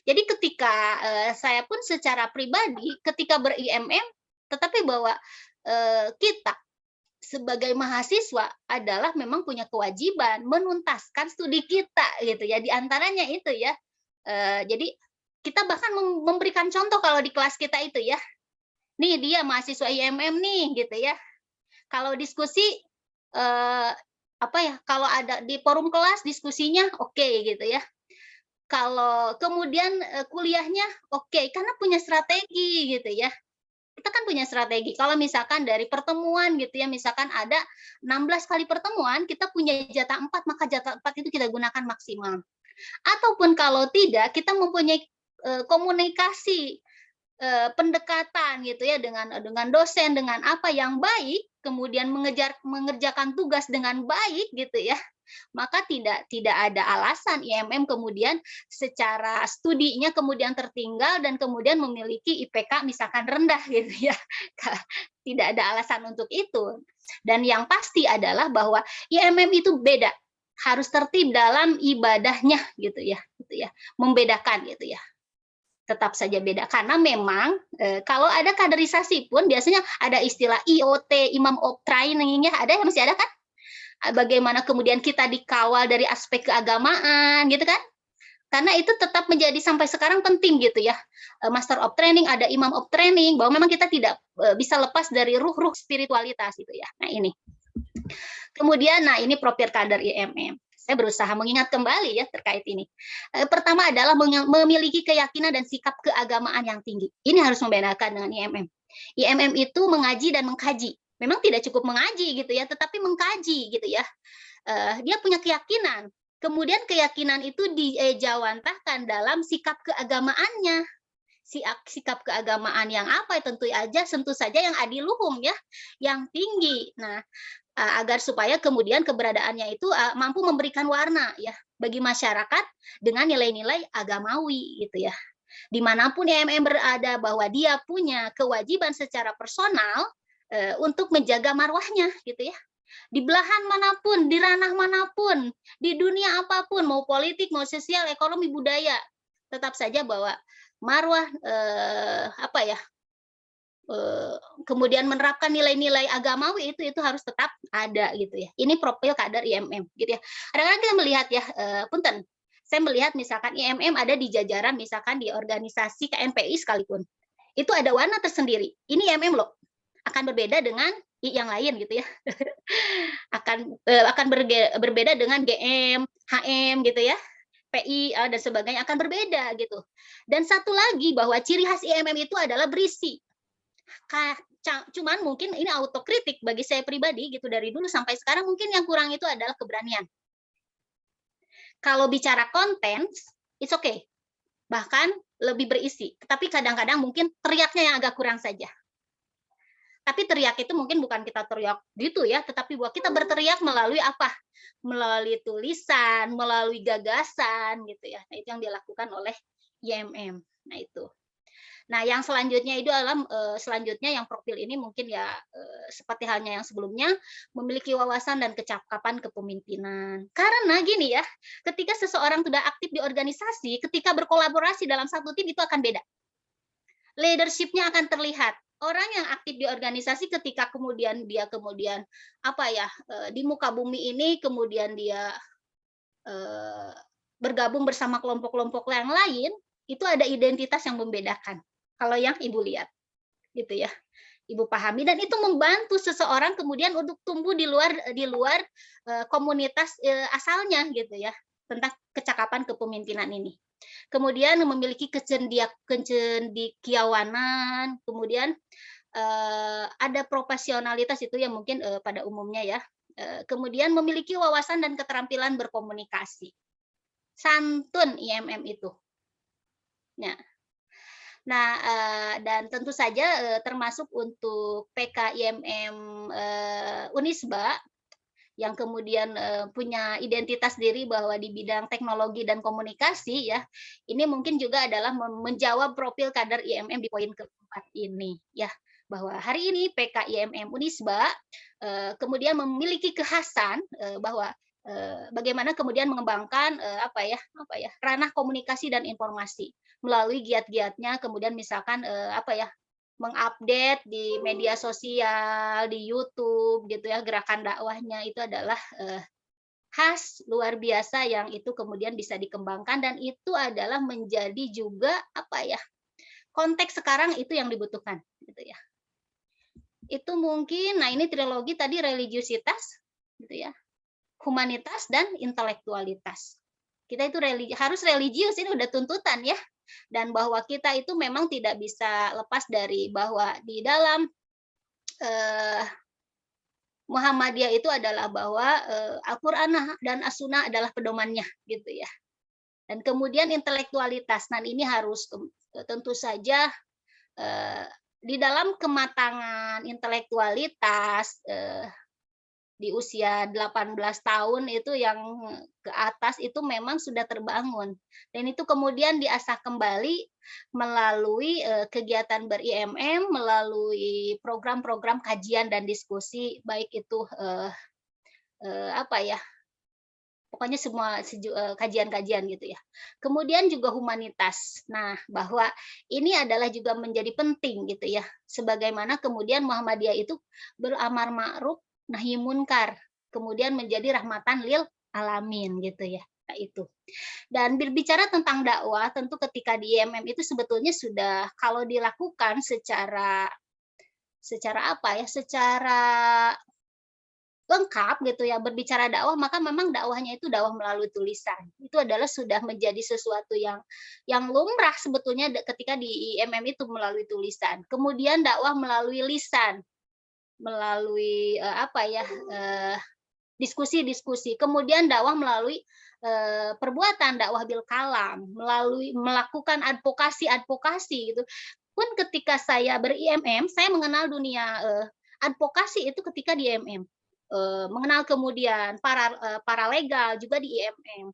Jadi ketika saya pun secara pribadi ketika ber-IMM tetapi bahwa kita sebagai mahasiswa adalah memang punya kewajiban menuntaskan studi kita gitu ya, di antaranya itu ya. Jadi kita bahkan memberikan contoh kalau di kelas kita itu ya. Nih dia mahasiswa IMM nih gitu ya. Kalau diskusi apa ya? Kalau ada di forum kelas diskusinya oke gitu ya. Kalau kemudian kuliahnya oke, karena punya strategi gitu ya. Kita kan punya strategi. Kalau misalkan dari pertemuan gitu ya, misalkan ada 16 kali pertemuan, kita punya jatah 4, maka jatah 4 itu kita gunakan maksimal. Ataupun kalau tidak, kita mempunyai komunikasi pendekatan gitu ya dengan dosen, dengan apa yang baik, kemudian mengerjakan tugas dengan baik gitu ya. Maka tidak ada alasan IMM kemudian secara studinya kemudian tertinggal dan kemudian memiliki IPK misalkan rendah gitu ya. Tidak ada alasan untuk itu. Dan yang pasti adalah bahwa IMM itu beda, harus tertib dalam ibadahnya gitu ya, membedakan gitu ya. Tetap saja beda karena memang kalau ada kaderisasi pun biasanya ada istilah IOT, Imam of Training ya, ada masih ada kan? Bagaimana kemudian kita dikawal dari aspek keagamaan gitu kan, karena itu tetap menjadi sampai sekarang penting gitu ya. Master of Training, ada Imam of Training, bahwa memang kita tidak bisa lepas dari ruh-ruh spiritualitas gitu ya. Nah ini kemudian, nah ini profil kader IMM. Saya berusaha mengingat kembali ya terkait ini. Pertama adalah memiliki keyakinan dan sikap keagamaan yang tinggi. Ini harus membedakan dengan IMM. IMM itu mengaji dan mengkaji. Memang tidak cukup mengaji gitu ya, tetapi mengkaji gitu ya. Dia punya keyakinan. Kemudian keyakinan itu dijawantahkan dalam sikap keagamaannya. Sikap keagamaan yang apa? Tentu saja yang adiluhung ya, yang tinggi. Nah, agar supaya kemudian keberadaannya itu mampu memberikan warna ya bagi masyarakat dengan nilai-nilai agamawi gitu ya. Dimanapun IMM berada, bahwa dia punya kewajiban secara personal untuk menjaga marwahnya gitu ya. Di belahan manapun, di ranah manapun, di dunia apapun, mau politik, mau sosial, ekonomi, budaya, tetap saja bahwa marwah kemudian menerapkan nilai-nilai agamawi itu harus tetap ada gitu ya. Ini profil kader IMM gitu ya. Kadang-kadang kita melihat ya, punten, saya melihat misalkan IMM ada di jajaran misalkan di organisasi KNPI sekalipun, itu ada warna tersendiri. Ini IMM loh, akan berbeda dengan yang lain gitu ya. akan berbeda dengan GM, HM gitu ya. PI dan sebagainya akan berbeda gitu. Dan satu lagi bahwa ciri khas IMM itu adalah berisi. Cuman mungkin ini autokritik bagi saya pribadi gitu, dari dulu sampai sekarang mungkin yang kurang itu adalah keberanian. Kalau bicara konten, it's okay. Bahkan lebih berisi. Tapi kadang-kadang mungkin teriaknya yang agak kurang saja. Tapi teriak itu mungkin bukan kita teriak gitu ya, tetapi bahwa kita berteriak melalui apa? Melalui tulisan, melalui gagasan gitu ya. Nah, itu yang dilakukan oleh IMM. Nah, itu. Nah, yang selanjutnya itu adalah selanjutnya yang profil ini mungkin ya seperti halnya yang sebelumnya, memiliki wawasan dan kecakapan kepemimpinan. Karena gini ya, ketika seseorang sudah aktif di organisasi, ketika berkolaborasi dalam satu tim itu akan beda. Leadership-nya akan terlihat. Orang yang aktif di organisasi ketika kemudian dia di muka bumi ini kemudian dia bergabung bersama kelompok-kelompok yang lain, itu ada identitas yang membedakan. Kalau yang Ibu lihat gitu ya, Ibu pahami, dan itu membantu seseorang kemudian untuk tumbuh di luar komunitas asalnya gitu ya, tentang kecakapan kepemimpinan ini. kemudian memiliki kecendekiawanan, kemudian ada profesionalitas itu yang mungkin pada umumnya ya. Kemudian memiliki wawasan dan keterampilan berkomunikasi. Santun IMM itu. Nah, dan tentu saja termasuk untuk PKIMM Unisba yang kemudian punya identitas diri bahwa di bidang teknologi dan komunikasi ya, ini mungkin juga adalah menjawab profil kader IMM di poin keempat ini ya, bahwa hari ini PKIMM Unisba kemudian memiliki kekhasan bahwa bagaimana kemudian mengembangkan ranah komunikasi dan informasi melalui giat-giatnya, kemudian misalkan mengupdate di media sosial, di YouTube gitu ya, gerakan dakwahnya itu adalah khas luar biasa yang itu kemudian bisa dikembangkan, dan itu adalah menjadi juga konteks sekarang itu yang dibutuhkan gitu ya. Itu mungkin, nah ini trilogi tadi religiusitas gitu ya, humanitas dan intelektualitas. Kita itu harus religius, ini udah tuntutan ya. Dan bahwa kita itu memang tidak bisa lepas dari bahwa di dalam Muhammadiyah itu adalah bahwa Al-Qur'an dan As-Sunnah adalah pedomannya gitu ya. Dan kemudian intelektualitas, nah ini harus tentu saja di dalam kematangan intelektualitas di usia 18 tahun itu yang ke atas itu memang sudah terbangun, dan itu kemudian diasah kembali melalui kegiatan ber-IMM, melalui program-program kajian dan diskusi, baik itu pokoknya semua kajian-kajian gitu ya. Kemudian juga humanitas. Nah, bahwa ini adalah juga menjadi penting gitu ya. Sebagaimana kemudian Muhammadiyah itu beramar ma'ruf nahi munkar, kemudian menjadi rahmatan lil alamin gitu ya. Nah, itu. Dan berbicara tentang dakwah, tentu ketika di IMM itu sebetulnya sudah kalau dilakukan secara lengkap gitu ya, berbicara dakwah, maka memang dakwahnya itu dakwah melalui tulisan. Itu adalah sudah menjadi sesuatu yang lumrah sebetulnya ketika di IMM itu melalui tulisan. Kemudian dakwah melalui lisan, melalui diskusi-diskusi. Kemudian dakwah melalui perbuatan, dakwah bil kalam, melalui melakukan advokasi gitu. Pun ketika saya ber-IMM, saya mengenal dunia advokasi itu ketika di IMM. Mengenal kemudian para legal juga di IMM,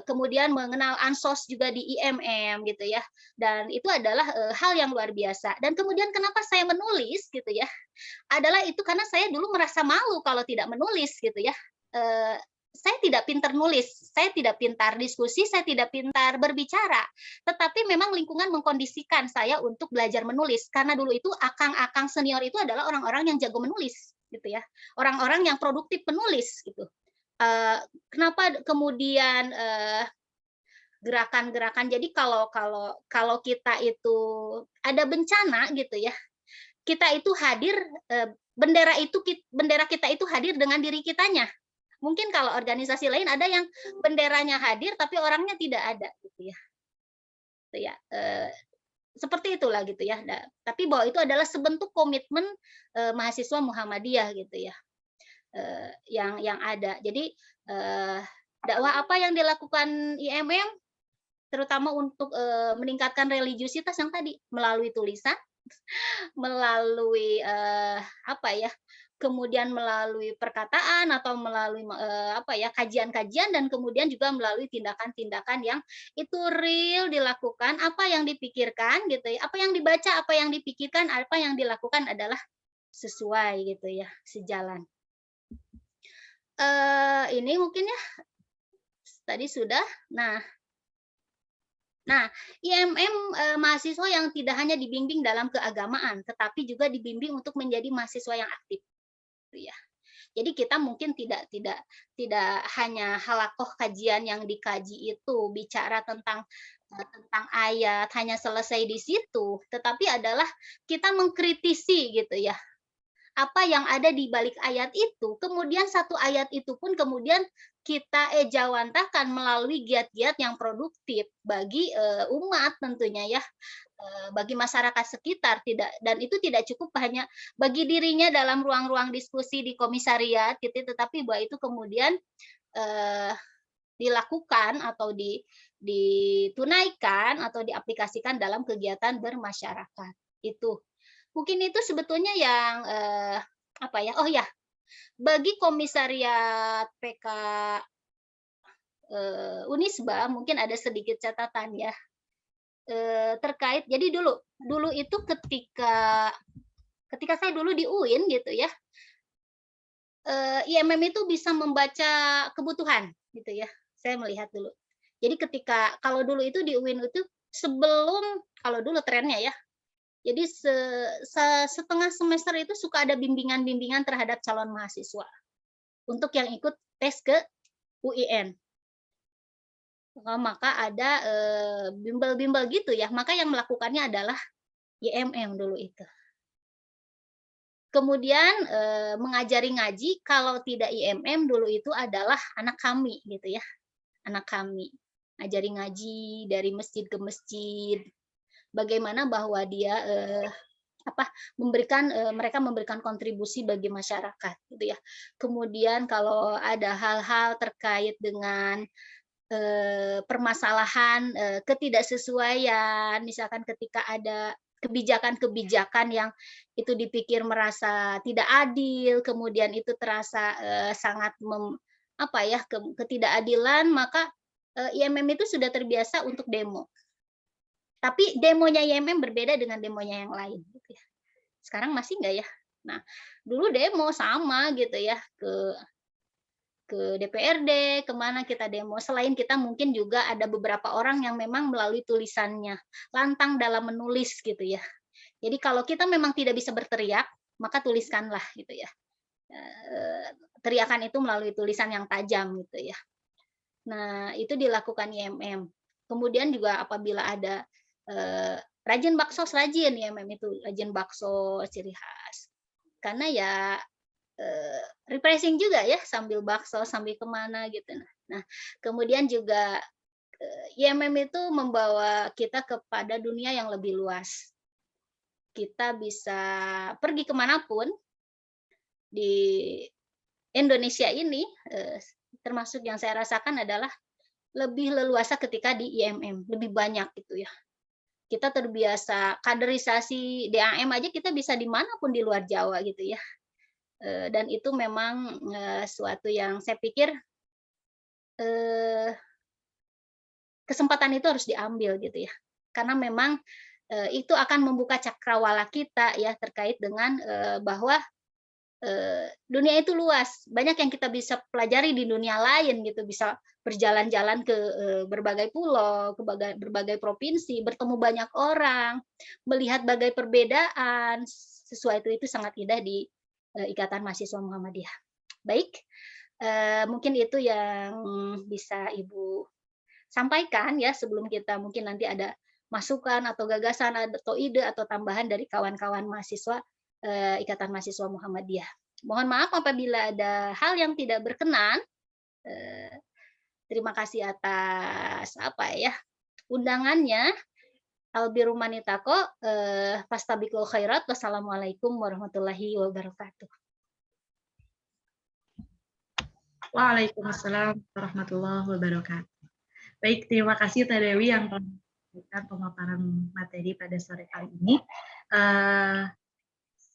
kemudian mengenal ansos juga di IMM gitu ya, dan itu adalah hal yang luar biasa. Dan kemudian kenapa saya menulis gitu ya, adalah itu karena saya dulu merasa malu kalau tidak menulis gitu ya. Saya tidak pintar nulis, saya tidak pintar diskusi, saya tidak pintar berbicara, tetapi memang lingkungan mengkondisikan saya untuk belajar menulis, karena dulu itu akang-akang senior itu adalah orang-orang yang jago menulis gitu ya, orang-orang yang produktif penulis gitu. Kenapa kemudian gerakan-gerakan, jadi kalau kita itu ada bencana gitu ya, kita itu hadir, bendera kita itu hadir dengan diri kitanya. Mungkin kalau organisasi lain ada yang benderanya hadir tapi orangnya tidak ada gitu ya. Gitu ya. Seperti itulah gitu ya. Tapi bahwa itu adalah sebentuk komitmen mahasiswa Muhammadiyah gitu ya. Yang ada. Jadi dakwah apa yang dilakukan IMM terutama untuk meningkatkan religiusitas yang tadi melalui tulisan, melalui kemudian melalui perkataan atau melalui kajian-kajian, dan kemudian juga melalui tindakan-tindakan yang itu real dilakukan, apa yang dipikirkan gitu ya, apa yang dibaca, apa yang dipikirkan, apa yang dilakukan adalah sesuai gitu ya, sejalan. Ini mungkin ya tadi sudah. Nah, IMM mahasiswa yang tidak hanya dibimbing dalam keagamaan, tetapi juga dibimbing untuk menjadi mahasiswa yang aktif. Ya. Jadi kita mungkin tidak hanya halakoh kajian yang dikaji itu bicara tentang ayat hanya selesai di situ, tetapi adalah kita mengkritisi gitu ya. Apa yang ada di balik ayat itu, kemudian satu ayat itu pun kemudian kita ejawantahkan melalui giat-giat yang produktif bagi umat tentunya ya, bagi masyarakat sekitar, tidak, dan itu tidak cukup hanya bagi dirinya dalam ruang-ruang diskusi di komisariat gitu, tetapi bahwa itu kemudian dilakukan atau ditunaikan atau diaplikasikan dalam kegiatan bermasyarakat. Itu mungkin itu sebetulnya yang apa ya, oh ya, bagi komisariat PK Unisba mungkin ada sedikit catatan ya, terkait, jadi dulu itu ketika saya dulu di UIN gitu ya, IMM itu bisa membaca kebutuhan gitu ya, saya melihat dulu. Jadi ketika kalau dulu itu di UIN itu sebelum, kalau dulu trennya ya, jadi setengah semester itu suka ada bimbingan-bimbingan terhadap calon mahasiswa untuk yang ikut tes ke UIN. Maka ada bimbel-bimbel gitu ya, maka yang melakukannya adalah IMM dulu itu. Kemudian mengajari ngaji, kalau tidak IMM dulu itu adalah anak kami gitu ya, anak kami ngajari ngaji dari masjid ke masjid, bagaimana bahwa dia mereka memberikan kontribusi bagi masyarakat gitu ya. Kemudian kalau ada hal-hal terkait dengan permasalahan ketidaksesuaian, misalkan ketika ada kebijakan-kebijakan yang itu dipikir merasa tidak adil, kemudian itu terasa sangat ketidakadilan, maka IMM itu sudah terbiasa untuk demo. Tapi demonya IMM berbeda dengan demonya yang lain. Gitu ya. Sekarang masih nggak ya? Nah, dulu demo sama gitu ya, ke DPRD, kemana kita demo. Selain kita mungkin juga ada beberapa orang yang memang melalui tulisannya, lantang dalam menulis gitu ya. Jadi kalau kita memang tidak bisa berteriak, maka tuliskanlah gitu ya. Teriakan itu melalui tulisan yang tajam gitu ya. Nah, itu dilakukan IMM. Kemudian juga apabila ada rajin bakso, rajin IMM itu, rajin bakso ciri khas. Karena ya refreshing juga ya, sambil bakso, sambil kemana gitu. Nah, kemudian juga IMM itu membawa kita kepada dunia yang lebih luas. Kita bisa pergi kemanapun di Indonesia ini, termasuk yang saya rasakan adalah lebih leluasa ketika di IMM, lebih banyak gitu ya. Kita terbiasa kaderisasi DAM aja, kita bisa dimanapun di luar Jawa gitu ya. Dan itu memang suatu yang saya pikir kesempatan itu harus diambil gitu ya, karena memang itu akan membuka cakrawala kita ya, terkait dengan bahwa dunia itu luas, banyak yang kita bisa pelajari di dunia lain gitu, bisa berjalan-jalan ke berbagai pulau, ke berbagai provinsi, bertemu banyak orang, melihat bagai perbedaan, sesuatu itu sangat indah di Ikatan Mahasiswa Muhammadiyah. Baik, mungkin itu yang bisa Ibu sampaikan ya, sebelum kita mungkin nanti ada masukan atau gagasan atau ide atau tambahan dari kawan-kawan mahasiswa Ikatan Mahasiswa Muhammadiyah. Mohon maaf apabila ada hal yang tidak berkenan. Terima kasih atas undangannya. Albiru manitako, fastabikul khairat. Wassalamualaikum warahmatullahi wabarakatuh. Waalaikumsalam warahmatullahi wabarakatuh. Baik, terima kasih Teh Dewi yang telah memberikan pemaparan materi pada sore kali ini.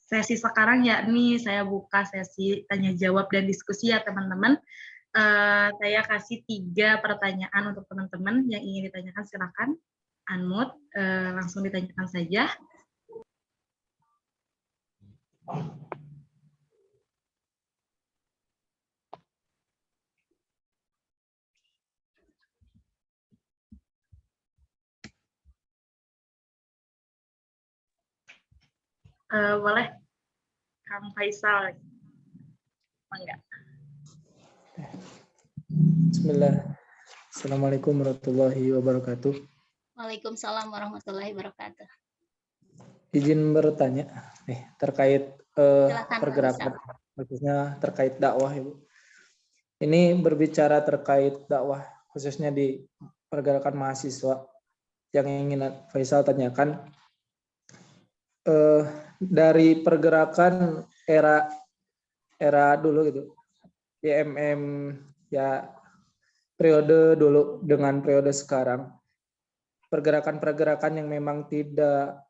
Sesi sekarang yakni saya buka sesi tanya jawab dan diskusi ya teman-teman. Saya kasih 3 pertanyaan untuk teman-teman yang ingin ditanyakan, silakan unmute, langsung ditanyakan saja. Boleh, Kang Faisal. Enggak. Bismillah. Assalamualaikum warahmatullahi wabarakatuh. Waalaikumsalam warahmatullahi wabarakatuh. Izin bertanya nih terkait Silakan, pergerakan, khususnya terkait dakwah, Ibu. Ini berbicara terkait dakwah, khususnya di pergerakan mahasiswa. Yang ingin Faisal tanyakan, dari pergerakan era dulu gitu, YMM ya, periode dulu dengan periode sekarang, pergerakan-pergerakan yang memang tidak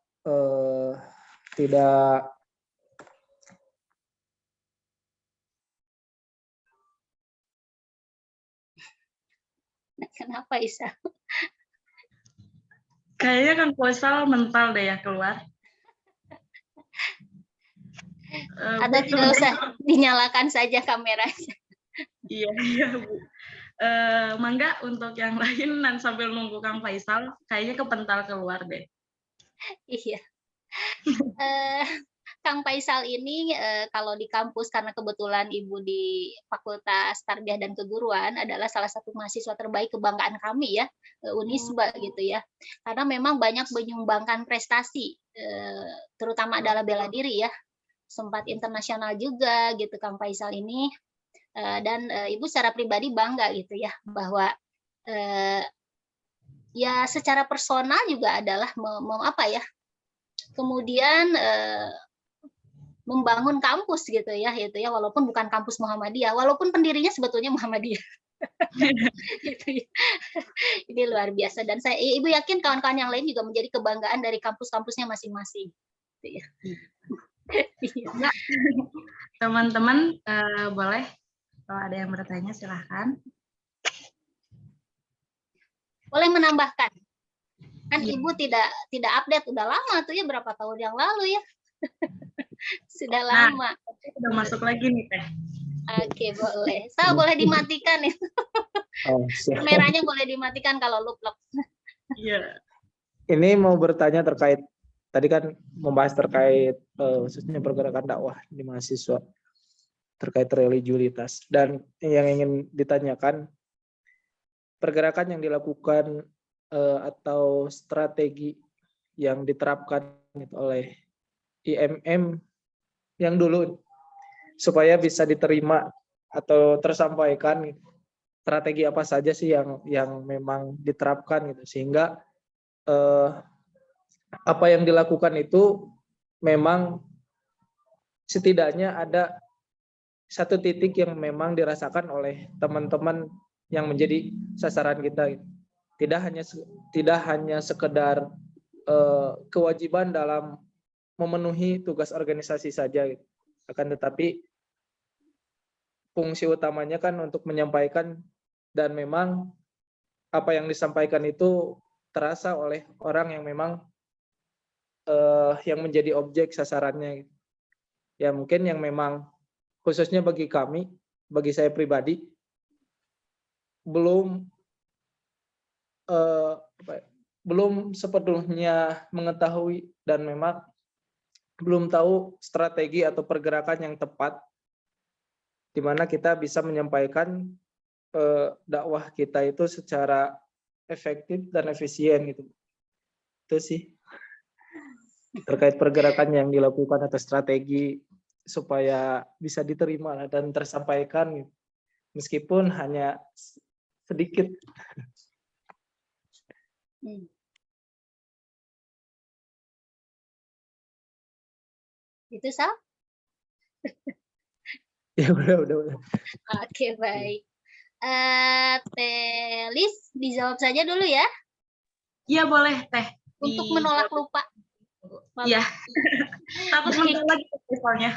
Kenapa Isa? Kayaknya Kang Faisal mental deh ya keluar. Atau tidak usah dinyalakan saja kameranya. Iya, Bu. Mangga untuk yang lain dan sambil nunggu Kang Faisal, kayaknya kepental keluar deh. Iya. Kang Faisal ini kalau di kampus, karena kebetulan Ibu di Fakultas Tarbiyah dan Keguruan adalah salah satu mahasiswa terbaik kebanggaan kami ya, Unisba gitu ya. Karena memang banyak menyumbangkan prestasi, terutama adalah bela diri ya. Sempat internasional juga gitu Kang Faisal ini. Dan Ibu secara pribadi bangga gitu ya, bahwa ya secara personal juga adalah kemudian membangun kampus gitu ya, walaupun bukan kampus Muhammadiyah, walaupun pendirinya sebetulnya Muhammadiyah. Gitu ya. Ini luar biasa, dan Ibu yakin kawan-kawan yang lain juga menjadi kebanggaan dari kampus-kampusnya masing-masing. Gitu ya. Teman-teman boleh kalau ada yang bertanya silahkan. Boleh menambahkan. Kan Ibu tidak update, udah lama tuh ya, berapa tahun yang lalu ya. Sudah lama. Udah masuk lagi nih Teh. Oke, boleh. Boleh dimatikan ya. Kameranya boleh dimatikan kalau look. Iya. Ini mau bertanya terkait, tadi kan membahas terkait khususnya pergerakan dakwah di mahasiswa, terkait religiulitas. Dan yang ingin ditanyakan, pergerakan yang dilakukan atau strategi yang diterapkan oleh IMM yang dulu supaya bisa diterima atau tersampaikan, strategi apa saja sih yang memang diterapkan gitu, sehingga apa yang dilakukan itu memang setidaknya ada satu titik yang memang dirasakan oleh teman-teman yang menjadi sasaran kita. Tidak hanya sekedar kewajiban dalam memenuhi tugas organisasi saja, akan tetapi fungsi utamanya kan untuk menyampaikan, dan memang apa yang disampaikan itu terasa oleh orang yang memang yang menjadi objek sasarannya. Ya mungkin yang memang khususnya bagi kami, bagi saya pribadi, belum sepenuhnya mengetahui dan memang belum tahu strategi atau pergerakan yang tepat di mana kita bisa menyampaikan dakwah kita itu secara efektif dan efisien gitu. Itu sih terkait pergerakan yang dilakukan atau strategi supaya bisa diterima dan tersampaikan gitu. Meskipun hanya sedikit. Itu Sal? Ya udah. Oke, baik. Telis dijawab saja dulu ya. Iya boleh Teh. Untuk menolak lupa. Iya. Takut mental lagi misalnya.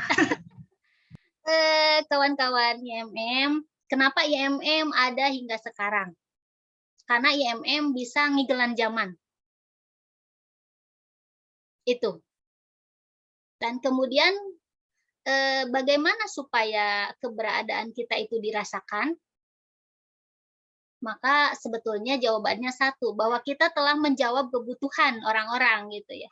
Kawan-kawan IMM, kenapa IMM ada hingga sekarang? Karena IMM bisa ngigelan zaman. Itu. Dan kemudian bagaimana supaya keberadaan kita itu dirasakan? Maka sebetulnya jawabannya satu, bahwa kita telah menjawab kebutuhan orang-orang gitu ya.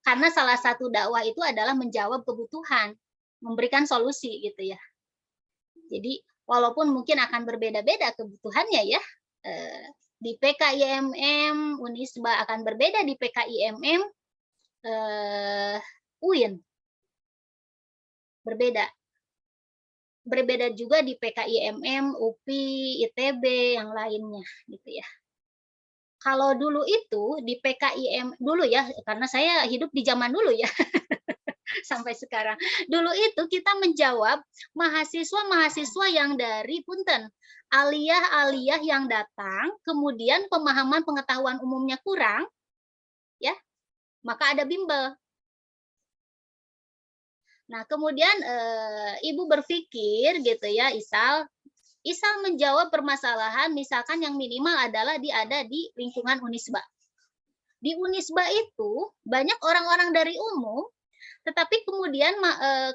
Karena salah satu dakwah itu adalah menjawab kebutuhan, memberikan solusi gitu ya. Jadi walaupun mungkin akan berbeda-beda kebutuhannya ya, di PKIMM Unisba akan berbeda, di PKIMM UIN berbeda. berbeda juga di PKIMM, UPI, ITB, yang lainnya gitu ya. Kalau dulu itu di PKIM dulu ya, karena saya hidup di zaman dulu ya, sampai sekarang. Dulu itu kita menjawab mahasiswa-mahasiswa yang dari punten, aliyah-aliyah yang datang, kemudian pemahaman pengetahuan umumnya kurang, ya, maka ada bimbel. Nah, kemudian Ibu berpikir gitu ya, Isal menjawab permasalahan misalkan yang minimal adalah ada di lingkungan Unisba. Di Unisba itu banyak orang-orang dari umum, tetapi kemudian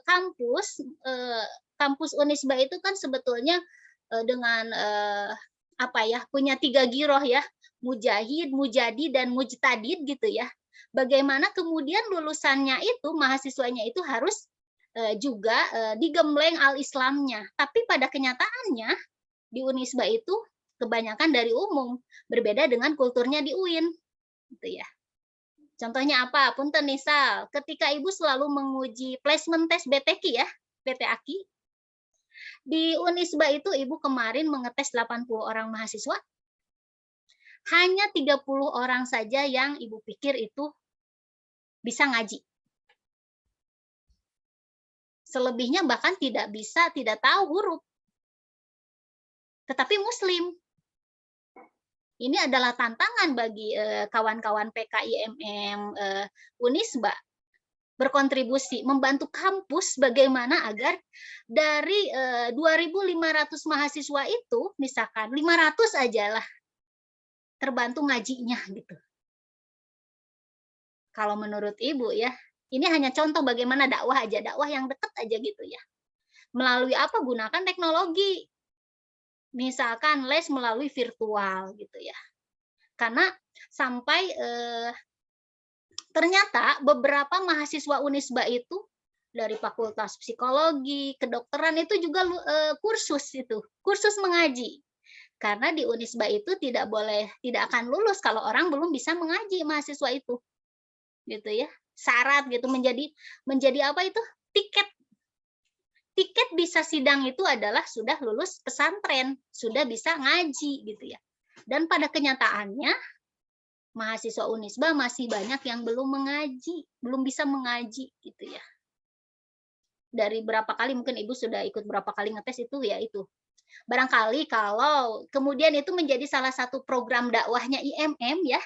kampus Unisba itu kan sebetulnya dengan punya 3 giroh ya, mujahid, mujadi, dan mujtadid gitu ya. Bagaimana kemudian lulusannya itu, mahasiswanya itu harus juga digembleng al-Islamnya. Tapi pada kenyataannya di Unisba itu kebanyakan dari umum, berbeda dengan kulturnya di UIN, gitu ya. Contohnya apa? Punten misal, ketika Ibu selalu menguji placement test BTQ ya, BTAQ, di Unisba itu Ibu kemarin mengetes 80 orang mahasiswa, hanya 30 orang saja yang Ibu pikir itu bisa ngaji. Selebihnya bahkan tidak bisa, tidak tahu huruf. Tetapi Muslim. Ini adalah tantangan bagi kawan-kawan PKIMM Unisba berkontribusi, membantu kampus bagaimana agar dari 2.500 mahasiswa itu, misalkan 500 aja lah terbantu ngajinya gitu. Kalau menurut Ibu ya, ini hanya contoh bagaimana dakwah aja, dakwah yang dekat aja gitu ya. Melalui apa? Gunakan teknologi. Misalkan les melalui virtual gitu ya. Karena sampai ternyata beberapa mahasiswa Unisba itu dari Fakultas Psikologi, Kedokteran itu juga kursus mengaji. Karena di Unisba itu tidak akan lulus kalau orang belum bisa mengaji, mahasiswa itu. Gitu ya. Syarat gitu menjadi apa itu? Tiket bisa sidang itu adalah sudah lulus pesantren, sudah bisa ngaji gitu ya. Dan pada kenyataannya mahasiswa Unisba masih banyak yang belum bisa mengaji gitu ya. Dari berapa kali mungkin Ibu sudah ikut berapa kali ngetes itu ya itu. Barangkali kalau kemudian itu menjadi salah satu program dakwahnya IMM ya.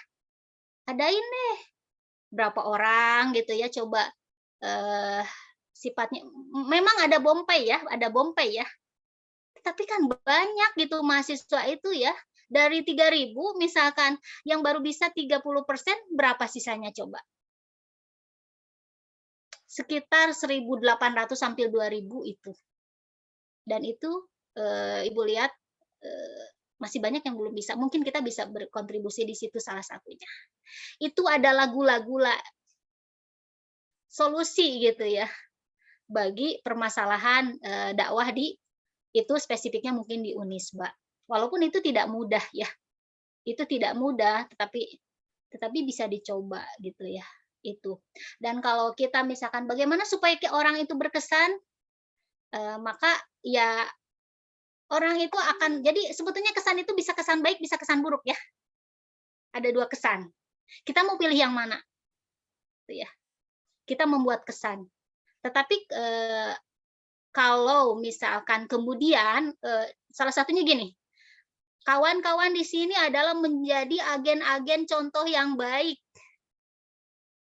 Adain deh berapa orang gitu ya, coba sifatnya memang ada bompay ya, tapi kan banyak gitu mahasiswa itu ya, dari 3.000 misalkan yang baru bisa 30%, berapa sisanya coba? Sekitar 1.800 sampai 2.000 itu. Dan itu Ibu lihat masih banyak yang belum bisa. Mungkin kita bisa berkontribusi di situ salah satunya. Itu adalah gula-gula solusi gitu ya bagi permasalahan dakwah itu spesifiknya mungkin di Unisba. Walaupun itu tidak mudah ya. Itu tidak mudah tetapi bisa dicoba gitu ya. Itu. Dan kalau kita misalkan bagaimana supaya orang itu berkesan, maka ya orang itu akan, jadi sebetulnya kesan itu bisa kesan baik, bisa kesan buruk ya. Ada 2 kesan. Kita mau pilih yang mana? Gitu ya. Kita membuat kesan. Tetapi kalau misalkan kemudian salah satunya gini, kawan-kawan di sini adalah menjadi agen-agen contoh yang baik.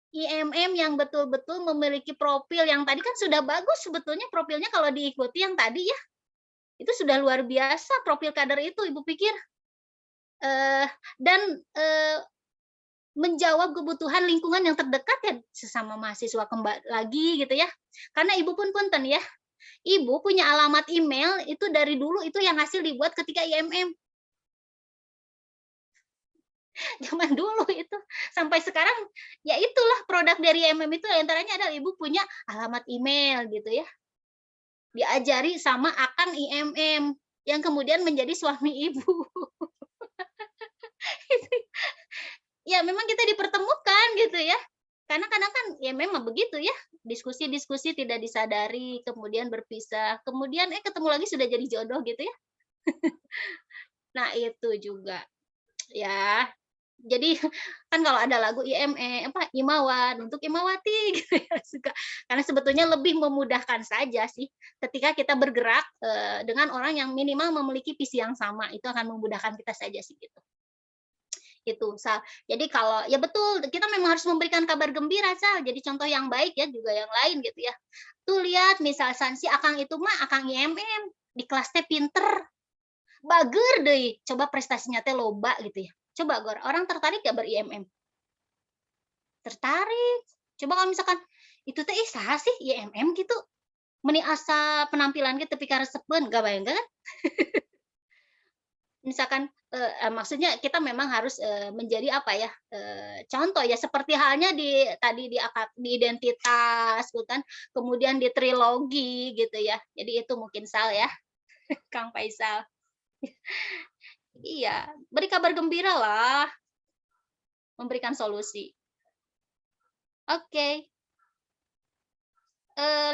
IMM yang betul-betul memiliki profil yang tadi kan sudah bagus sebetulnya profilnya kalau diikuti yang tadi ya. Itu sudah luar biasa profil kader itu, Ibu pikir. Dan menjawab kebutuhan lingkungan yang terdekat ya sesama mahasiswa kembali lagi gitu ya. Karena Ibu pun punten ya. Ibu punya alamat email itu dari dulu itu yang hasil dibuat ketika IMM. Zaman dulu itu sampai sekarang ya itulah produk dari IMM itu antaranya adalah Ibu punya alamat email gitu ya. Diajari sama akang IMM yang kemudian menjadi suami Ibu. Ya memang kita dipertemukan gitu ya. Karena kadang kan ya memang begitu ya. diskusi-diskusi tidak disadari, kemudian berpisah, kemudian ketemu lagi sudah jadi jodoh gitu ya. Nah, itu juga ya. Jadi kan kalau ada lagu Imawan untuk Imawati gitu ya, suka. Karena sebetulnya lebih memudahkan saja sih ketika kita bergerak dengan orang yang minimal memiliki visi yang sama, itu akan memudahkan kita saja sih gitu. Itu Sal. Jadi kalau ya betul kita memang harus memberikan kabar gembira Sal. Jadi contoh yang baik ya juga yang lain gitu ya. Tuh lihat misal si Akang itu mah Akang IMM di kelas teh pinter. Bager deh, coba prestasinya teh loba gitu ya. Coba Gor, orang tertarik gak ber-IMM? Tertarik. Coba kalau misalkan itu teh saha sih IMM gitu. Meni asa penampilan gitu tapi karesepeun, gak bayang kan? Misalkan maksudnya kita memang harus menjadi apa ya? Contoh ya seperti halnya di tadi di identitas bukan, kemudian di trilogi gitu ya. Jadi itu mungkin Sal ya. Kang Faisal. Iya, beri kabar gembira lah. Memberikan solusi. Oke.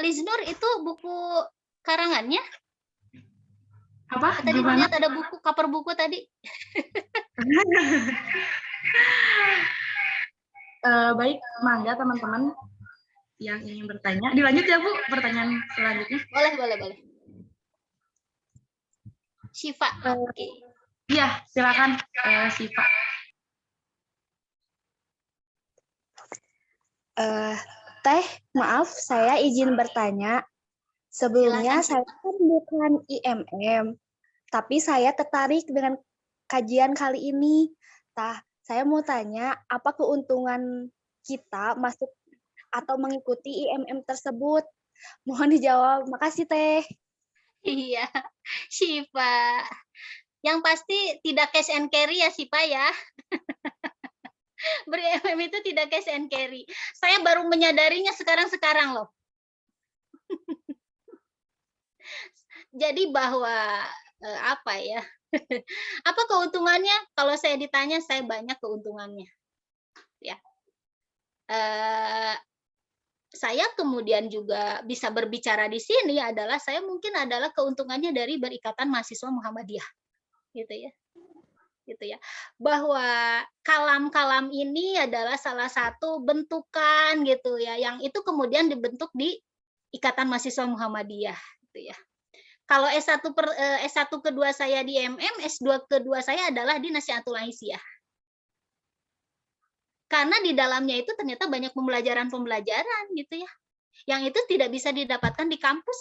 Liznur itu buku karangannya? Apa? Tadi Gimana? lihat ada buku, cover buku tadi. Baik, mangga teman-teman yang ingin bertanya. Dilanjut ya Bu, pertanyaan selanjutnya. Boleh. Syifa, oke. Iya, silakan Syifa. Teh, maaf saya izin bertanya. Sebelumnya Silakan, saya kan bukan IMM, tapi saya tertarik dengan kajian kali ini. Saya mau tanya, apa keuntungan kita masuk atau mengikuti IMM tersebut? Mohon dijawab. Makasih, Teh. Iya, Syifa. Yang pasti tidak cash and carry ya Syifa ya. Ber-IMM itu tidak cash and carry. Saya baru menyadarinya sekarang loh. Jadi bahwa apa ya? Apa keuntungannya? Kalau saya ditanya, saya banyak keuntungannya. Ya. Saya kemudian juga bisa berbicara di sini adalah saya mungkin adalah keuntungannya dari berikatan mahasiswa Muhammadiyah, gitu ya. Bahwa kalam-kalam ini adalah salah satu bentukan gitu ya, yang itu kemudian dibentuk di Ikatan Mahasiswa Muhammadiyah, gitu ya. Kalau S1 kedua saya di MM, S2 kedua saya adalah di Nasihatul Aisyah. Karena di dalamnya itu ternyata banyak pembelajaran gitu ya. Yang itu tidak bisa didapatkan di kampus,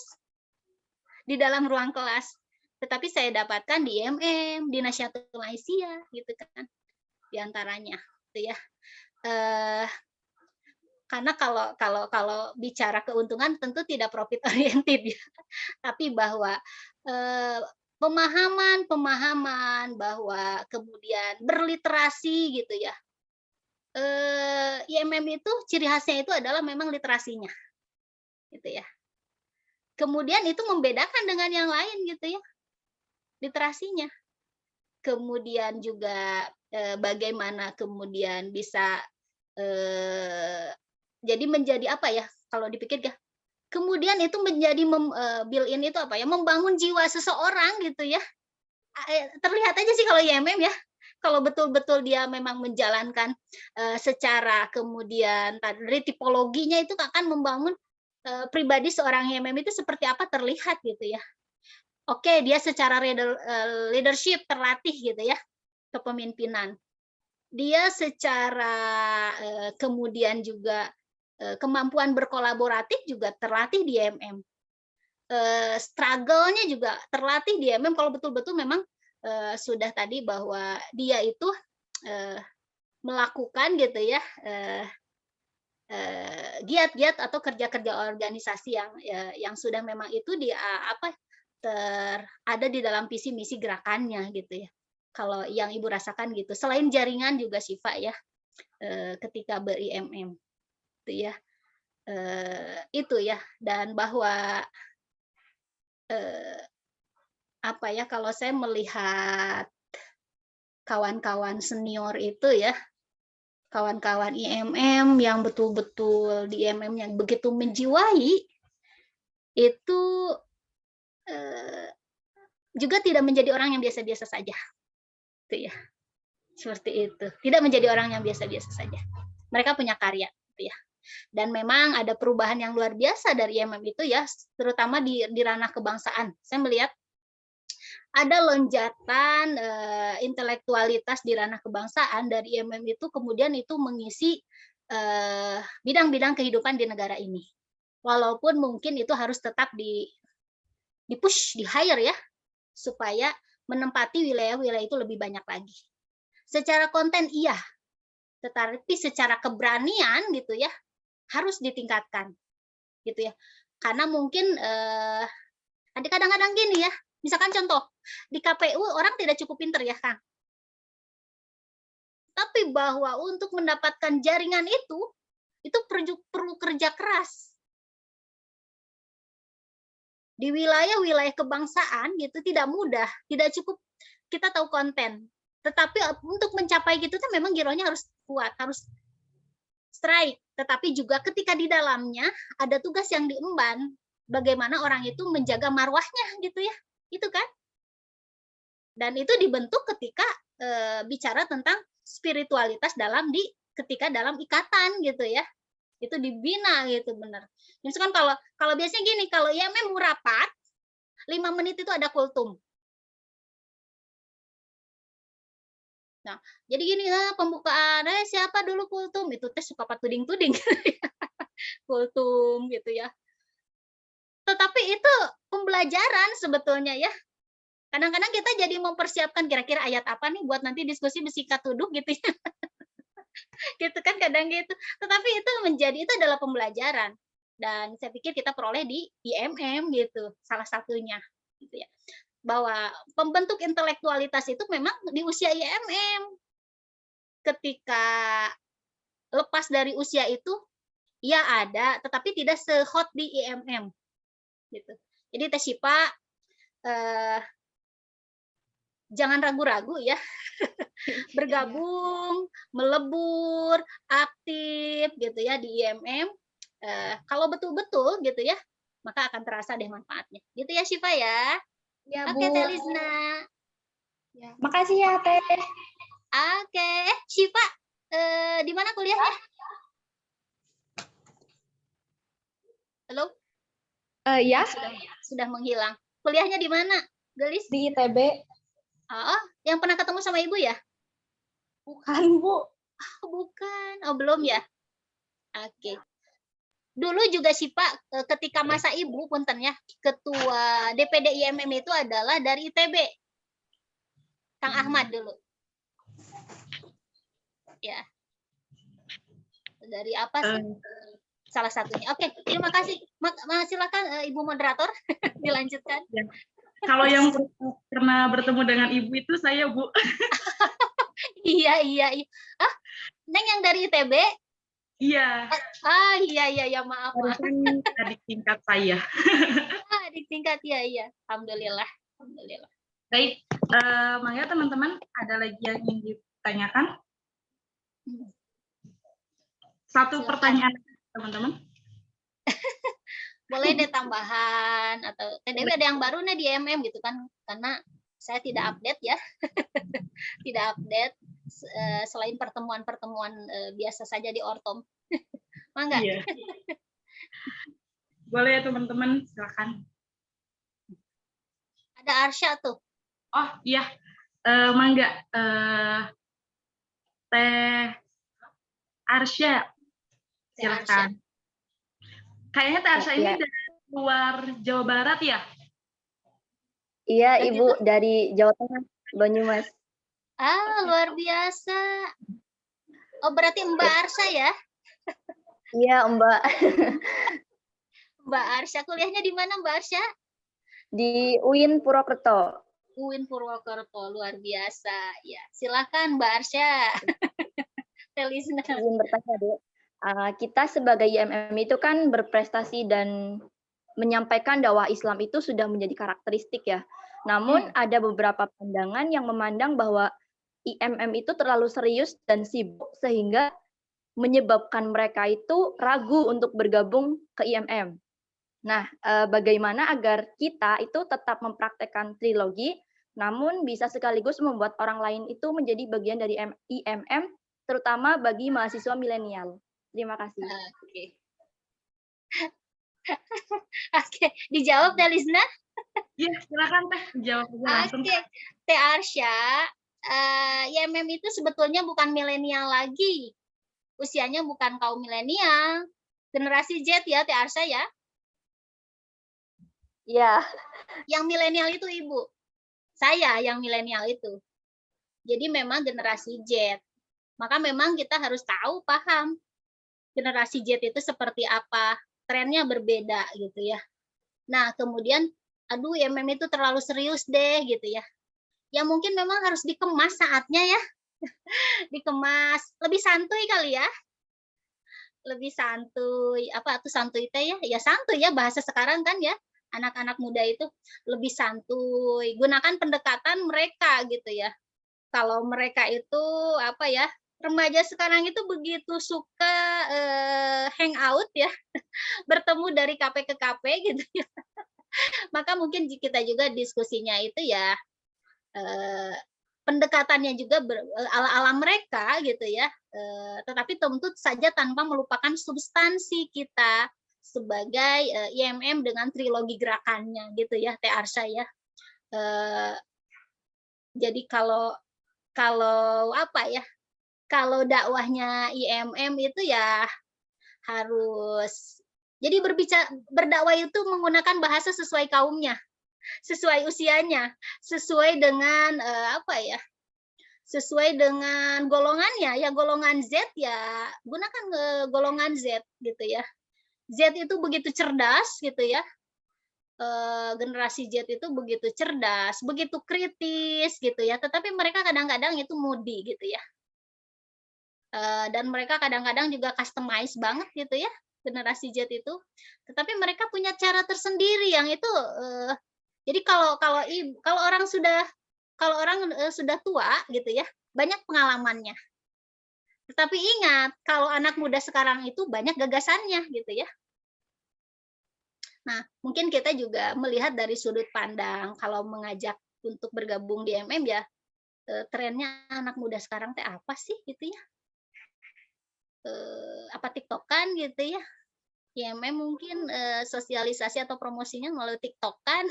di dalam ruang kelas. Tetapi saya dapatkan di MM, di Nasihatul Aisyah gitu kan. Di antaranya gitu ya. Karena kalau bicara keuntungan tentu tidak profit oriented ya. Tapi bahwa pemahaman bahwa kemudian berliterasi gitu ya. IMM itu ciri khasnya itu adalah memang literasinya, gitu ya. Kemudian itu membedakan dengan yang lain gitu ya, literasinya. Kemudian juga bagaimana kemudian bisa jadi menjadi apa ya kalau dipikir ya. Kemudian itu menjadi built-in itu apa ya, membangun jiwa seseorang gitu ya. Terlihat aja sih kalau IMM ya. Kalau betul-betul dia memang menjalankan secara kemudian dari tipologinya itu akan membangun pribadi seorang IMM itu seperti apa terlihat gitu ya. Oke, dia secara leadership terlatih gitu ya, kepemimpinan. Dia secara kemudian juga kemampuan berkolaboratif juga terlatih di IMM. Struggle-nya juga terlatih di IMM kalau betul-betul memang sudah tadi bahwa dia itu melakukan gitu ya giat-giat atau kerja-kerja organisasi yang sudah memang itu ada di dalam visi misi gerakannya gitu ya. Kalau yang Ibu rasakan gitu. Selain jaringan juga Syifa ya ketika ber-IMM itu ya. Itu ya, dan bahwa apa ya, kalau saya melihat kawan-kawan senior itu ya, kawan-kawan IMM yang betul-betul di IMM yang begitu menjiwai, itu juga tidak menjadi orang yang biasa-biasa saja. Itu ya. Seperti itu. Tidak menjadi orang yang biasa-biasa saja. Mereka punya karya, gitu ya. Dan memang ada perubahan yang luar biasa dari IMM itu ya, terutama di ranah kebangsaan. Saya melihat ada lonjakan intelektualitas di ranah kebangsaan dari IMM itu, kemudian itu mengisi bidang-bidang kehidupan di negara ini. Walaupun mungkin itu harus tetap di-push, di-hire ya, supaya menempati wilayah-wilayah itu lebih banyak lagi. Secara konten iya, tetapi secara keberanian gitu ya, harus ditingkatkan. Gitu ya. Karena mungkin ada kadang-kadang gini ya, misalkan contoh, di KPU orang tidak cukup pinter ya, Kang. Tapi bahwa untuk mendapatkan jaringan itu perlu kerja keras. Di wilayah-wilayah kebangsaan gitu tidak mudah, tidak cukup kita tahu konten. Tetapi untuk mencapai gitu kan memang girohnya harus kuat, harus strike. Tetapi juga ketika di dalamnya ada tugas yang diemban, bagaimana orang itu menjaga marwahnya gitu ya, itu kan. Dan itu dibentuk ketika bicara tentang spiritualitas ketika dalam ikatan gitu ya, itu dibina gitu benar. Misalkan kalau biasanya gini, kalau IMM mau rapat 5 menit itu ada kultum. Nah, jadi gini, pembukaan, siapa dulu kultum? Itu tes suka tuding-tuding. Kultum gitu ya. Tetapi itu pembelajaran sebetulnya ya. Kadang-kadang kita jadi mempersiapkan kira-kira ayat apa nih buat nanti diskusi besikat tuduk gitu ya. Gitu kan kadang gitu. Tetapi itu adalah pembelajaran. Dan saya pikir kita peroleh di IMM gitu, salah satunya gitu ya. Bahwa pembentuk intelektualitas itu memang di usia IMM. Ketika lepas dari usia itu, ya ada, tetapi tidak se-hot di IMM. Gitu. Jadi Teh Syifa, jangan ragu-ragu ya, bergabung, melebur, aktif gitu ya di IMM. Kalau betul-betul gitu ya, maka akan terasa deh manfaatnya. Gitu ya Syifa ya. Ya, Oke, Bu. Teh Lizna. Ya. Makasih ya, Teh. Oke, Syifa, di mana kuliahnya? Halo? Ya, Sudah menghilang. Kuliahnya di mana, Gelis? di ITB. Oh, yang pernah ketemu sama Ibu ya? Bukan, Bu. Oh, bukan. Oh, belum ya? Oke. Dulu juga Syifa ketika masa Ibu, punten ya, ketua DPD IMM itu adalah dari ITB. Kang Ahmad dulu. Ya. Dari apa sih? Salah satunya. Oke, terima kasih. Silakan Ibu moderator dilanjutkan. Ya. Kalau yang pernah bertemu dengan Ibu itu saya, Bu. Iya. Ah, Neng yang dari ITB? Iya. Iya, maaf. Barusan adik tingkat saya. Adik tingkat, iya. Alhamdulillah. Baik, mangga teman-teman, ada lagi yang ingin ditanyakan? Satu Silakan. Pertanyaan, teman-teman. Boleh deh tambahan atau Dewi ada yang baru nih di IMM gitu kan, karena saya tidak update ya. Tidak update selain pertemuan-pertemuan biasa saja di Ortom. Mangga. Iya. Boleh ya teman-teman, silakan. Ada Arsya tuh. Oh iya, mangga. Teh Arsya, silakan. Kayaknya Teh Arsya ini dari luar Jawa Barat ya? Iya, Ibu dari Jawa Tengah, Banyumas. Luar biasa. Oh, berarti Mbak Arsya ya? Iya, Mbak. Mbak Arsya, kuliahnya di mana Mbak Arsya? Di UIN Purwokerto. UIN Purwokerto, luar biasa. Ya, silakan Mbak Arsya. Telisna. Izin bertanya, Dek. Kita sebagai IMM itu kan berprestasi dan menyampaikan dakwah Islam itu sudah menjadi karakteristik ya. Namun ada beberapa pandangan yang memandang bahwa IMM itu terlalu serius dan sibuk sehingga menyebabkan mereka itu ragu untuk bergabung ke IMM. Nah, bagaimana agar kita itu tetap mempraktekkan trilogi, namun bisa sekaligus membuat orang lain itu menjadi bagian dari IMM, terutama bagi mahasiswa milenial. Terima kasih. Oke. Oke, dijawab Teh Lisna? Ya, silakan Teh, jawab aja langsung. Oke, Teh Arsya, IMM itu sebetulnya bukan milenial lagi. Usianya bukan kaum milenial. Generasi Z ya, Teh Arsya ya. Ya, Yang milenial itu Ibu. Saya yang milenial itu. Jadi memang generasi Z. Maka memang kita harus tahu, paham generasi Z itu seperti apa. Trennya berbeda gitu ya. Nah, kemudian aduh IMM itu terlalu serius deh gitu ya. Ya mungkin memang harus dikemas saatnya ya. Dikemas lebih santuy kali ya. Lebih santuy. Apa tuh santuy teh ya? Ya santuy ya bahasa sekarang kan ya. Anak-anak muda itu lebih santuy, gunakan pendekatan mereka gitu ya. Kalau mereka itu apa ya, remaja sekarang itu begitu suka hangout ya, bertemu dari KP ke KP gitu ya. Maka mungkin kita juga diskusinya itu ya pendekatannya juga ala-ala mereka gitu ya. Tetapi tentu saja tanpa melupakan substansi kita sebagai IMM dengan trilogi gerakannya gitu ya, Teh Arsya ya. Jadi kalau apa ya, kalau dakwahnya IMM itu ya harus jadi berdakwah itu menggunakan bahasa sesuai kaumnya, sesuai usianya, sesuai dengan apa ya, sesuai dengan golongannya ya, golongan Z ya gunakan golongan Z gitu ya. Z itu begitu cerdas gitu ya, generasi Z itu begitu cerdas, begitu kritis gitu ya, tetapi mereka kadang-kadang itu moody gitu ya, dan mereka kadang-kadang juga customize banget gitu ya, generasi Z itu, tetapi mereka punya cara tersendiri yang itu, jadi kalau orang sudah tua gitu ya, banyak pengalamannya. Tetapi ingat, kalau anak muda sekarang itu banyak gagasannya gitu ya. Nah, mungkin kita juga melihat dari sudut pandang kalau mengajak untuk bergabung di MM ya, trennya anak muda sekarang teh apa sih gitu ya? Apa TikTokan gitu ya? IMM mungkin sosialisasi atau promosinya melalui TikTokan.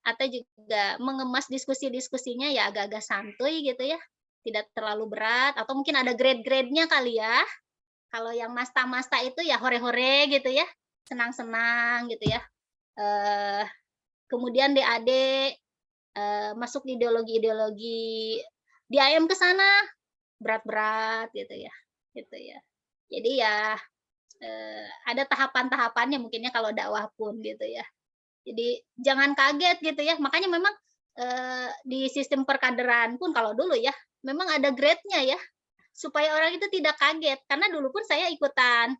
Atau juga mengemas diskusi-diskusinya ya agak-agak santuy gitu ya, tidak terlalu berat, atau mungkin ada grade-grade-nya kali ya. Kalau yang masta-masta itu ya hore-hore gitu ya, senang-senang gitu ya. Kemudian DAD masuk ideologi-ideologi di AM ke sana berat-berat gitu ya, Jadi ya ada tahapan-tahapannya mungkinnya kalau dakwah pun gitu ya. Jadi jangan kaget gitu ya. Makanya memang di sistem perkaderan pun kalau dulu ya, memang ada grade-nya ya, supaya orang itu tidak kaget. Karena dulu pun saya ikutan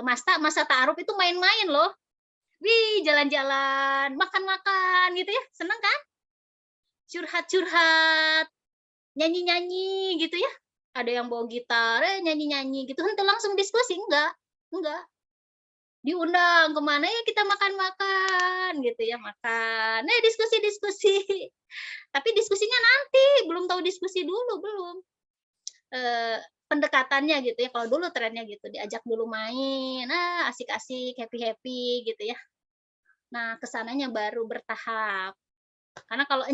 masa ta'aruf itu main-main loh. Wih, jalan-jalan, makan-makan gitu ya, seneng kan? Curhat-curhat, nyanyi-nyanyi gitu ya. Ada yang bawa gitar, nyanyi-nyanyi gitu. Henteu langsung diskusi, enggak. Diundang kemana ya kita makan-makan gitu ya, makan diskusi-diskusi, tapi diskusinya nanti, belum tahu diskusi dulu, belum pendekatannya gitu ya. Kalau dulu trennya gitu, diajak dulu main, asik-asik, happy-happy gitu ya. Nah kesananya baru bertahap, karena kalau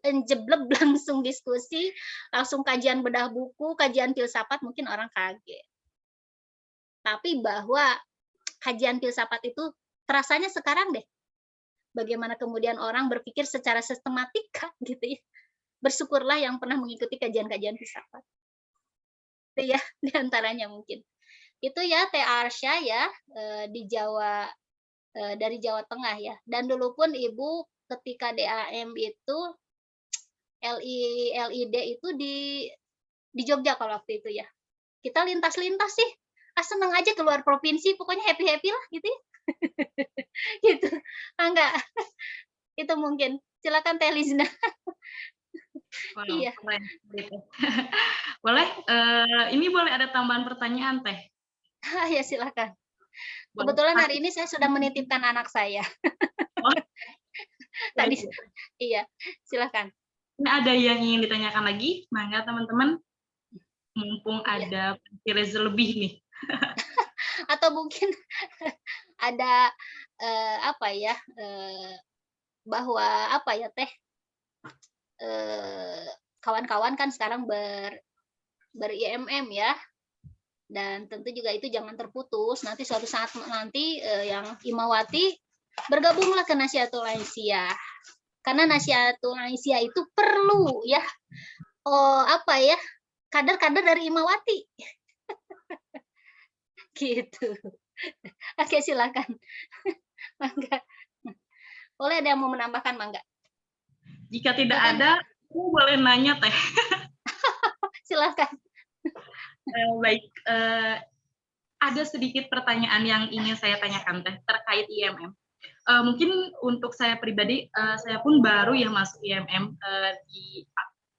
enjebleb langsung diskusi, langsung kajian bedah buku, kajian filsafat, mungkin orang kaget. Tapi bahwa kajian filsafat itu terasanya sekarang deh. Bagaimana kemudian orang berpikir secara sistematika gitu ya. Bersyukurlah yang pernah mengikuti kajian-kajian filsafat. Itu ya diantaranya mungkin. Itu ya Teh Arsya ya di Jawa, dari Jawa Tengah ya. Dan dulu pun Ibu ketika DAM itu LID itu di Jogja kalau waktu itu ya. Kita lintas-lintas sih. Seneng aja keluar provinsi, pokoknya happy-happy lah gitu ya. Gitu. Enggak. Itu mungkin. Silakan Teh Lizna. Wow, Iya. keren gitu. Boleh, ini boleh ada tambahan pertanyaan, Teh? Ya silakan. Boleh. Kebetulan hari ini saya sudah menitipkan anak saya. Oh, Tadi, baik. iya, silakan. Ini ada yang ingin ditanyakan lagi? Mangga teman-teman, mumpung Iya. ada Reza lebih nih. Atau mungkin ada apa ya, bahwa apa ya Teh, kawan-kawan kan sekarang ber-IMM ya, dan tentu juga itu jangan terputus. Nanti suatu saat nanti yang Imawati bergabunglah ke Nasihatul Aisyah. Karena Nasihatul Aisyah itu perlu ya, apa ya, kader-kader dari Imawati. Gitu. Oke, silakan. Mangga. Boleh ada yang mau menambahkan, Mangga? Jika tidak ada, aku boleh nanya, Teh. Silakan. Baik, ada sedikit pertanyaan yang ingin saya tanyakan, Teh, terkait IMM. Mungkin untuk saya pribadi, saya pun baru ya masuk IMM di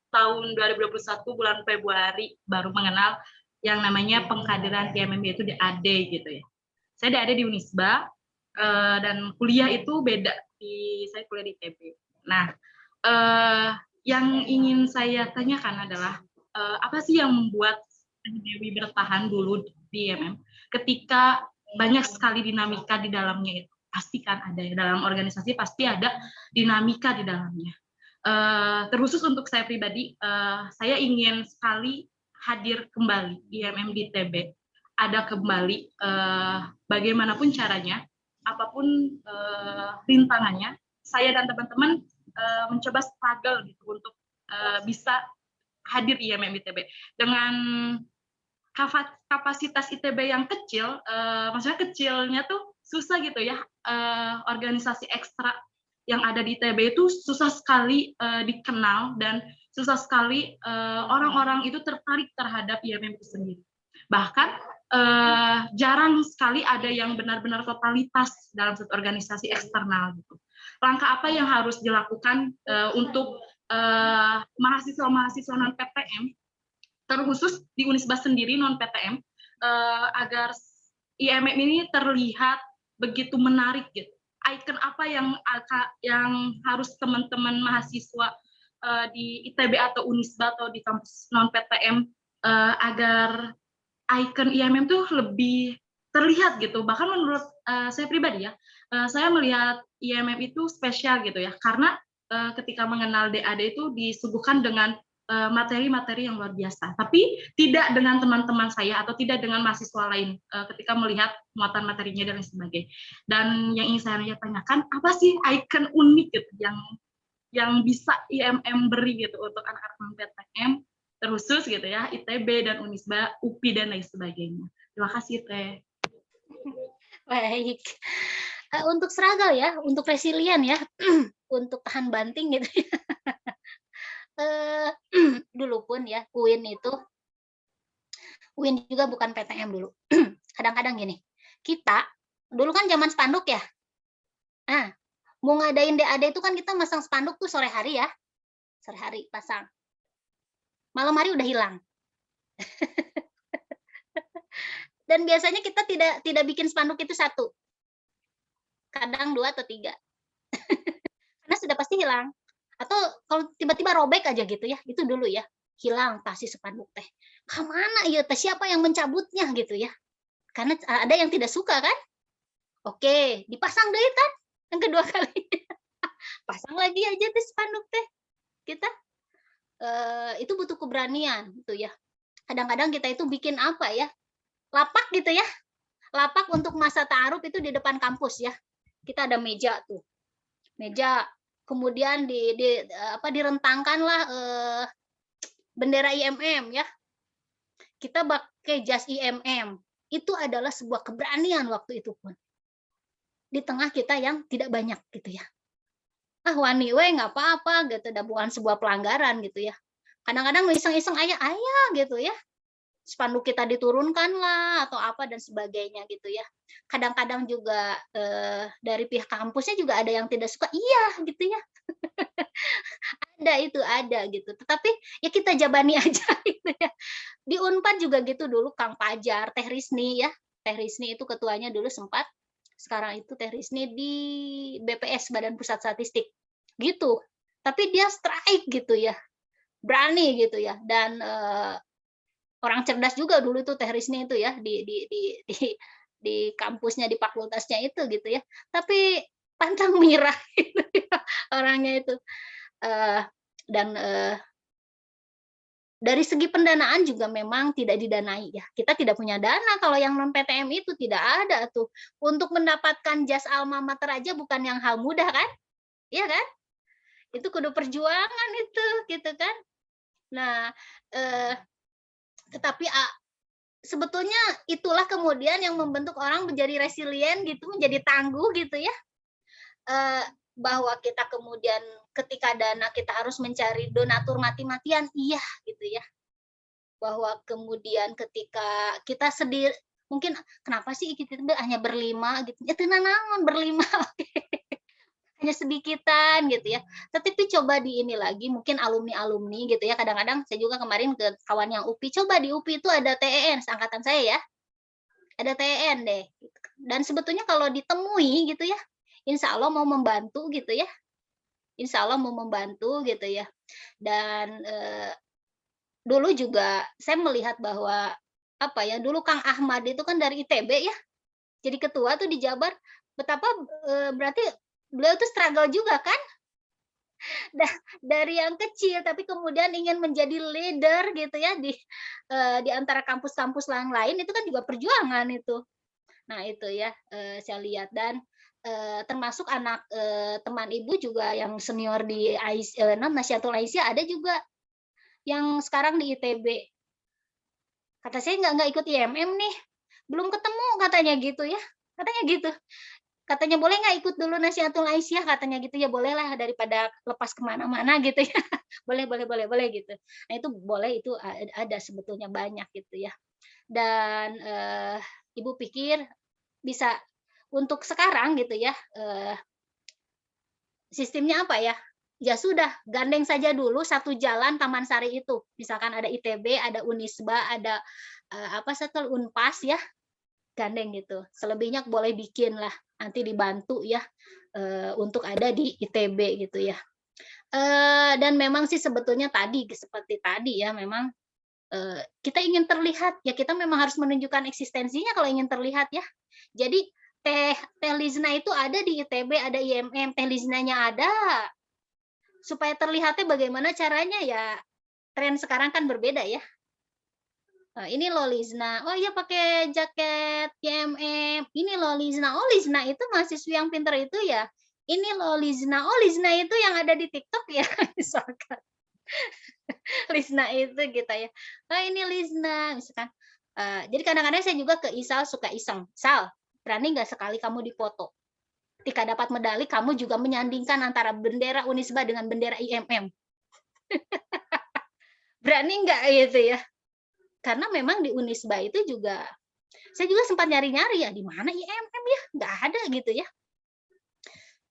tahun 2021 bulan Februari, baru mengenal yang namanya pengkaderan IMM, yaitu di AD gitu ya. Saya di AD di Unisba, dan kuliah itu beda, saya kuliah di ITB. Nah, yang ingin saya tanyakan adalah, apa sih yang membuat Dewi bertahan dulu di IMM ketika banyak sekali dinamika di dalamnya itu? Pasti kan ada ya, dalam organisasi pasti ada dinamika di dalamnya. Terkhusus untuk saya pribadi, saya ingin sekali hadir kembali di IMM di ITB, ada kembali, bagaimanapun caranya, apapun rintangannya, saya dan teman-teman mencoba struggle gitu untuk bisa hadir di IMM ITB dengan kapasitas ITB yang kecil. Maksudnya kecilnya tuh susah gitu ya, organisasi ekstra yang ada di ITB itu susah sekali dikenal, dan susah sekali orang-orang itu tertarik terhadap IMM itu sendiri. Bahkan jarang sekali ada yang benar-benar totalitas dalam satu organisasi eksternal gitu. Langkah apa yang harus dilakukan untuk mahasiswa-mahasiswa non PTM, terkhusus di Unisba sendiri non PTM, agar IMM ini terlihat begitu menarik gitu? Icon apa yang harus teman-teman mahasiswa di ITB atau Unisba atau di kampus non PTM agar icon IMM tuh lebih terlihat gitu? Bahkan menurut saya pribadi ya, saya melihat IMM itu spesial gitu ya, karena ketika mengenal DAD itu disuguhkan dengan materi-materi yang luar biasa, tapi tidak dengan teman-teman saya atau tidak dengan mahasiswa lain ketika melihat muatan materinya dan lain sebagainya. Dan yang ingin saya tanyakan, apa sih icon unik gitu yang bisa IMM beri gitu untuk anak-anak PTM, terkhusus gitu ya, ITB dan Unisba, UPI dan lain sebagainya. Terima kasih, Teh. Baik. Untuk struggle ya, untuk resilient ya, untuk tahan banting gitu ya. Dulu pun ya, UIN juga bukan PTM dulu. Kadang-kadang gini, kita dulu kan zaman spanduk ya. Nah, mau ngadain DAD itu kan kita masang spanduk tuh sore hari ya. Sore hari pasang. Malam hari udah hilang. Dan biasanya kita tidak bikin spanduk itu satu. Kadang 2 atau 3. Karena sudah pasti hilang. Atau kalau tiba-tiba robek aja gitu ya, itu dulu ya, hilang pasti spanduk teh. Kemana ya teh, siapa yang mencabutnya gitu ya? Karena ada yang tidak suka kan? Oke, dipasang deh kan? Yang kedua kali. Pasang lagi aja teh spanduk teh. Kita itu butuh keberanian gitu ya. Kadang-kadang kita itu bikin apa ya? Lapak gitu ya. Lapak untuk masa ta'aruf itu di depan kampus ya. Kita ada meja tuh. Meja, kemudian direntangkanlah bendera IMM ya. Kita pakai jas IMM. Itu adalah sebuah keberanian waktu itu pun. Di tengah kita yang tidak banyak gitu ya. Wani we nggak apa-apa gitu, bukan sebuah pelanggaran gitu ya. Kadang-kadang iseng-iseng ayah gitu ya. Spanduk kita diturunkan lah atau apa dan sebagainya gitu ya. Kadang-kadang juga dari pihak kampusnya juga ada yang tidak suka, iya gitu ya. ada gitu. Tetapi ya kita jabani aja gitu ya. Di Unpad juga gitu dulu Kang Pajar, Teh Risni ya. Teh Risni itu ketuanya dulu sempat. Sekarang itu Teh Risni di BPS Badan Pusat Statistik. Gitu. Tapi dia strike gitu ya. Berani gitu ya. Dan orang cerdas juga dulu itu Teh Risni itu ya di kampusnya, di fakultasnya itu gitu ya. Tapi pantang menyerah gitu ya, orangnya itu. Dan dari segi pendanaan juga memang tidak didanai ya. Kita tidak punya dana kalau yang non PTM itu tidak ada tuh. Untuk mendapatkan jas alma mater aja bukan yang hal mudah kan? Iya kan? Itu kudu perjuangan itu gitu kan. Nah, tetapi sebetulnya itulah kemudian yang membentuk orang menjadi resilient gitu, menjadi tangguh gitu ya. Bahwa kita kemudian ketika dana kita harus mencari donatur mati-matian, iya gitu ya. Bahwa kemudian ketika kita sendiri, mungkin kenapa sih kita hanya berlima gitu, ya tenang berlima, hanya sedikitan gitu ya. Tetapi coba di ini lagi, mungkin alumni-alumni gitu ya, kadang-kadang saya juga kemarin ke kawan yang UPI, coba di UPI itu ada TEN, seangkatan saya ya, ada TEN deh. Dan sebetulnya kalau ditemui gitu ya, insya Allah mau membantu gitu ya, insya Allah mau membantu gitu ya. Dan dulu juga saya melihat bahwa apa ya, dulu Kang Ahmad itu kan dari ITB ya, jadi ketua tuh di Jabar, betapa berarti beliau tuh struggle juga kan, dari yang kecil tapi kemudian ingin menjadi leader gitu ya di antara kampus-kampus lain itu kan juga perjuangan itu. Nah itu ya, saya lihat. Dan termasuk anak teman ibu juga yang senior di Nasyatul Aisyah ada juga yang sekarang di ITB. Kata saya nggak ikut IMM nih, belum ketemu katanya gitu ya, katanya gitu. Katanya boleh nggak ikut dulu Nasyatul Aisyah, katanya gitu ya, boleh lah daripada lepas kemana-mana gitu ya. boleh gitu. Nah itu boleh, itu ada sebetulnya banyak gitu ya. Dan ibu pikir bisa untuk sekarang gitu ya, sistemnya apa ya? Ya sudah, gandeng saja dulu satu jalan Taman Sari itu. Misalkan ada ITB, ada Unisba, ada Unpas ya, gandeng gitu. Selebihnya boleh bikin lah, nanti dibantu ya untuk ada di ITB gitu ya. Dan memang sih sebetulnya seperti tadi ya, memang kita ingin terlihat ya, kita memang harus menunjukkan eksistensinya kalau ingin terlihat ya. Jadi Teh Lizna itu ada di ITB, ada IMM, Teh Liznanya ada. Supaya terlihatnya bagaimana caranya ya, tren sekarang kan berbeda ya. Ini loh Lizna, oh iya pakai jaket IMM, ini loh Lizna, oh Lizna itu mahasiswi yang pintar itu ya. Ini loh Lizna, oh Lizna itu yang ada di TikTok ya, misalkan. Lizna itu gitu ya. Oh ini Lizna, misalkan. Jadi kadang-kadang saya juga ke Isal suka iseng. Sal, berani nggak sekali kamu dipoto? Ketika dapat medali, kamu juga menyandingkan antara bendera Unisba dengan bendera IMM. Berani nggak gitu ya? Karena memang di Unisba itu juga, saya juga sempat nyari-nyari ya, di mana IMM ya? Nggak ada gitu ya.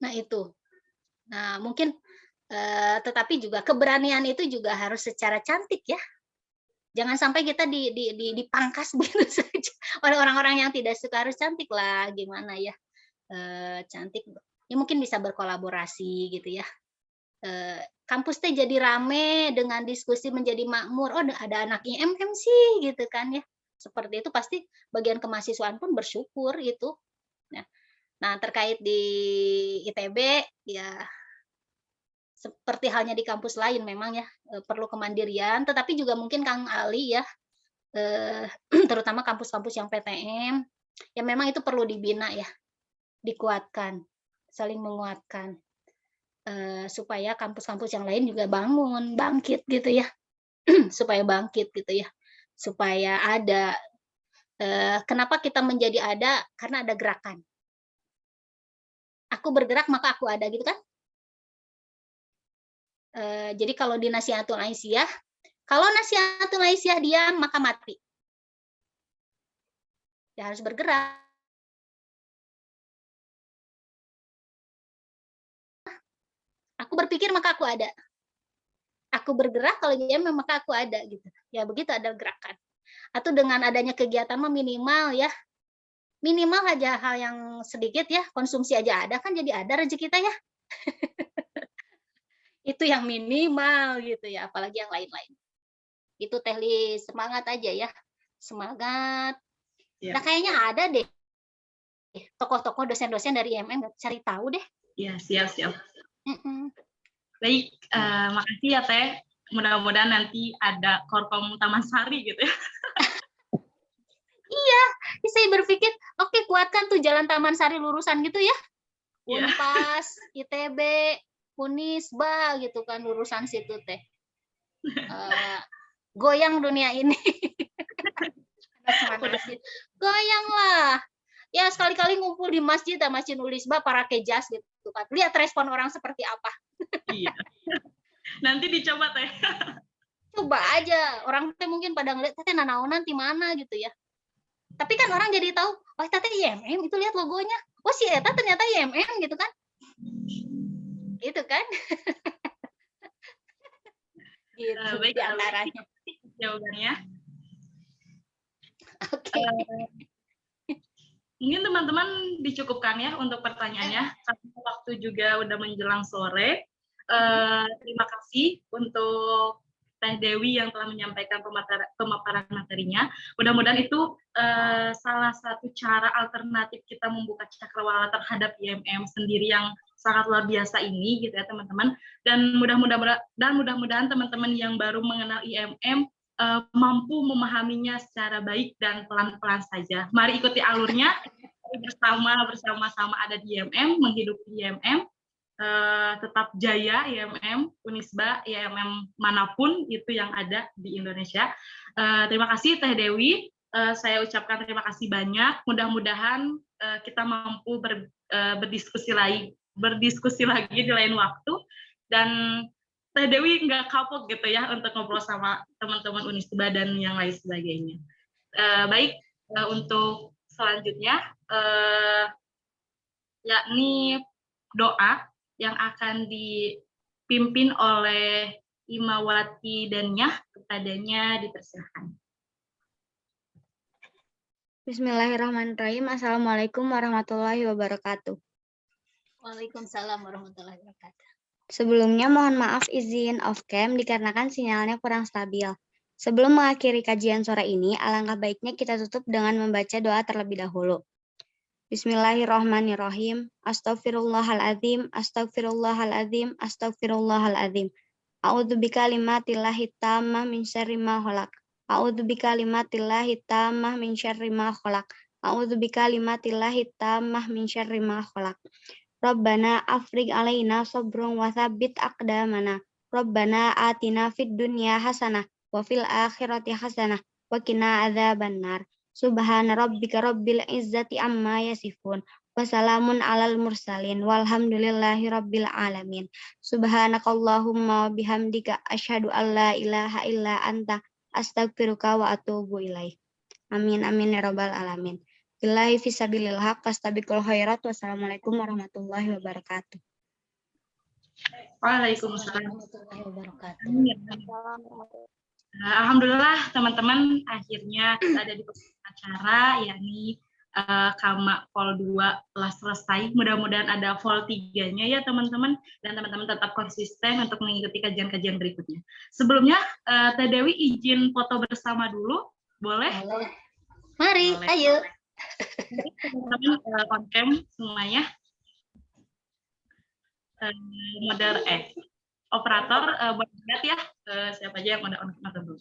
Nah itu. Nah mungkin, tetapi juga keberanian itu juga harus secara cantik ya. Jangan sampai kita dipangkas begitu saja oleh orang-orang yang tidak suka, harus cantik lah, gimana ya. Cantik ya, mungkin bisa berkolaborasi gitu ya. Kampus teh jadi rame dengan diskusi menjadi makmur, oh ada anak IMM sih gitu kan ya, seperti itu pasti bagian kemahasiswaan pun bersyukur itu. Nah terkait di ITB ya seperti halnya di kampus lain memang ya, perlu kemandirian, tetapi juga mungkin Kang Ali ya, terutama kampus-kampus yang PTM ya, memang itu perlu dibina ya, dikuatkan, saling menguatkan, supaya kampus-kampus yang lain juga bangkit gitu ya, supaya bangkit gitu ya, supaya ada. Kenapa kita menjadi ada? Karena ada gerakan. Aku bergerak maka aku ada gitu kan? Jadi kalau di Nasyatul Aisyah, kalau Nasyatul Aisyah diam maka mati. Ya harus bergerak. Aku berpikir maka aku ada. Aku bergerak, kalau IMM maka aku ada gitu. Ya begitu, ada gerakan. Atau dengan adanya kegiatan mah minimal ya. Minimal aja hal yang sedikit ya, konsumsi aja ada kan, jadi ada rezeki kita ya. Itu yang minimal gitu ya, apalagi yang lain-lain. Itu Teh Li, semangat aja ya. Semangat. Ya. Nah kayaknya ada deh tokoh-tokoh dosen-dosen dari IMM, cari tahu deh. Ya, siap. Mm-mm. Baik, makasih ya Teh. Mudah-mudahan nanti ada Korkom Taman Sari gitu ya. Iya, saya berpikir, oke, kuatkan tuh Jalan Taman Sari lurusan gitu ya. Iya. Unpas, ITB, Unisba gitu kan, lurusan situ Teh. Goyang dunia ini. Goyang lah. Ya sekali-kali ngumpul di masjid, Masjid Unisba, pakai jas gitu kan. Lihat respon orang seperti apa. Iya. Nanti dicoba Teh. Coba aja, orang teh mungkin pada ngeliat Teh nanaonan di mana gitu ya. Tapi kan orang jadi tahu, oh Teh IMM itu, lihat logonya. Oh si Eta ternyata IMM gitu kan. Gitu kan. Gitu Baik, di antaranya. Jawabannya. Oke. Mungkin teman-teman dicukupkan ya untuk pertanyaannya. Karena waktu juga udah menjelang sore. Terima kasih untuk Teh Dewi yang telah menyampaikan pemaparan materinya. Mudah-mudahan itu salah satu cara alternatif kita membuka cakrawala terhadap IMM sendiri yang sangat luar biasa ini, gitu ya teman-teman. Dan mudah-mudahan teman-teman yang baru mengenal IMM mampu memahaminya secara baik dan pelan-pelan saja. Mari ikuti alurnya bersama-sama ada di IMM, menghidupi IMM. Tetap jaya IMM, Unisba, IMM manapun itu yang ada di Indonesia. Terima kasih Teh Dewi, saya ucapkan terima kasih banyak. Mudah-mudahan kita mampu berdiskusi lagi di lain waktu, dan Teh Dewi nggak kapok gitu ya untuk ngobrol sama teman-teman Unisba dan yang lain sebagainya. Baik, untuk selanjutnya yakni doa yang akan dipimpin oleh Imawati dan Nyah, kepadanya dipersilahkan. Bismillahirrahmanirrahim. Assalamualaikum warahmatullahi wabarakatuh. Waalaikumsalam warahmatullahi wabarakatuh. Sebelumnya mohon maaf izin off cam dikarenakan sinyalnya kurang stabil. Sebelum mengakhiri kajian sore ini, alangkah baiknya kita tutup dengan membaca doa terlebih dahulu. Bismillahirrahmanirrahim. Astaghfirullahaladzim, astaghfirullahaladzim, astaghfirullahaladzim. A'udzu bikalimatillahi tammah min syarri ma khalaq. A'udzu bikalimatillahi tammah min syarri ma khalaq. A'udzu bikalimatillahi tammah min syarri ma khalaq. Rabbana afrigh alaina sabrun wa tsabbit aqdamana. Rabbana atina fid dunya hasanah wa fil akhirati hasanah wa qina adzabannar. Subhana rabbika rabbil izzati amma yasifun. Wassalamun alal mursalin walhamdulillahi rabbil alamin. Subhanakallahumma wa bihamdika asyhadu an la ilaha illa anta astaghfiruka wa atubu ilaik. Amin amin ya rabbal alamin. Billahi fisabilil haq fastabiqul khairat. Wassalamualaikum warahmatullahi wabarakatuh. Waalaikumsalam warahmatullahi wabarakatuh. Alhamdulillah teman-teman, akhirnya kita ada di acara, yakni Kama Vol 2 telah selesai. Mudah-mudahan ada Vol 3-nya ya teman-teman, dan teman-teman tetap konsisten untuk mengikuti kajian-kajian berikutnya. Sebelumnya, Teh Dewi izin foto bersama dulu, boleh? Boleh. Mari, boleh. Ayo. Teman-teman on cam semuanya. Operator boleh lihat ya siapa aja yang udah on cam dulu.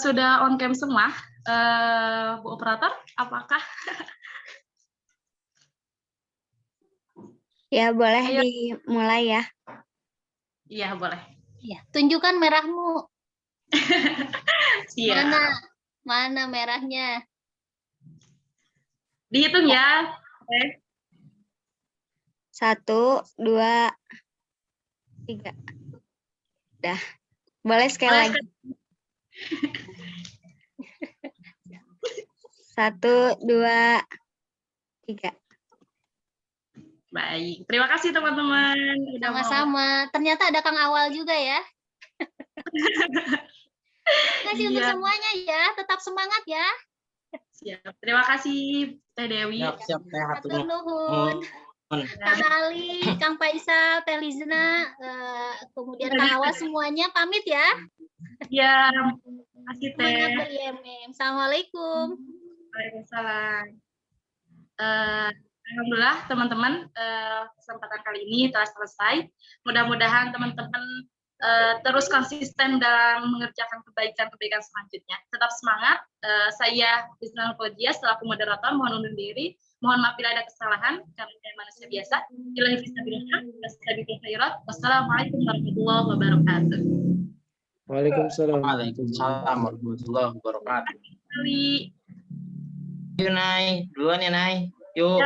Sudah on cam semua, Bu Operator, apakah? Ya, boleh dimulai ya. Iya, boleh. Ya, tunjukkan merahmu. Siap. Mana merahnya? Dihitung ya. Oke. 1, 2, 3. Dah. Boleh sekali Boleh lagi. 1, 2, 3. Baik, terima kasih teman-teman. Udah mau- Sama-sama. Ternyata ada Kang Awal juga ya. Terima kasih untuk Iya. semuanya ya. Tetap semangat ya. Siap. Terima kasih Teh Dewi. Siap teh Hatur hatur nuhun. nuhun. Kang Ali, Kang Faisal, Teh Lizna, kemudian Kang Awal semuanya pamit ya. Iya, terima kasih Teh. Semangat ber-IMM. Assalamualaikum. Waalaikumsalam. Alhamdulillah teman-teman, kesempatan kali ini telah selesai. Mudah-mudahan teman-teman terus konsisten dalam mengerjakan kebaikan-kebaikan selanjutnya. Tetap semangat. Saya Rizna Fojia selaku moderator mohon undur diri. Mohon maaf bila ada kesalahan karena saya manusia biasa. Ilahi fisabilillah, wassalabiqul khairat. Wassalamualaikum warahmatullahi wabarakatuh. Waalaikumsalam. Waalaikumsalam warahmatullahi wabarakatuh. Ali, Yuk Nay, duluan ya Nay. Yuk.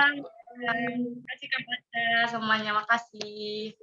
terima kasih kepada semuanya. Makasih.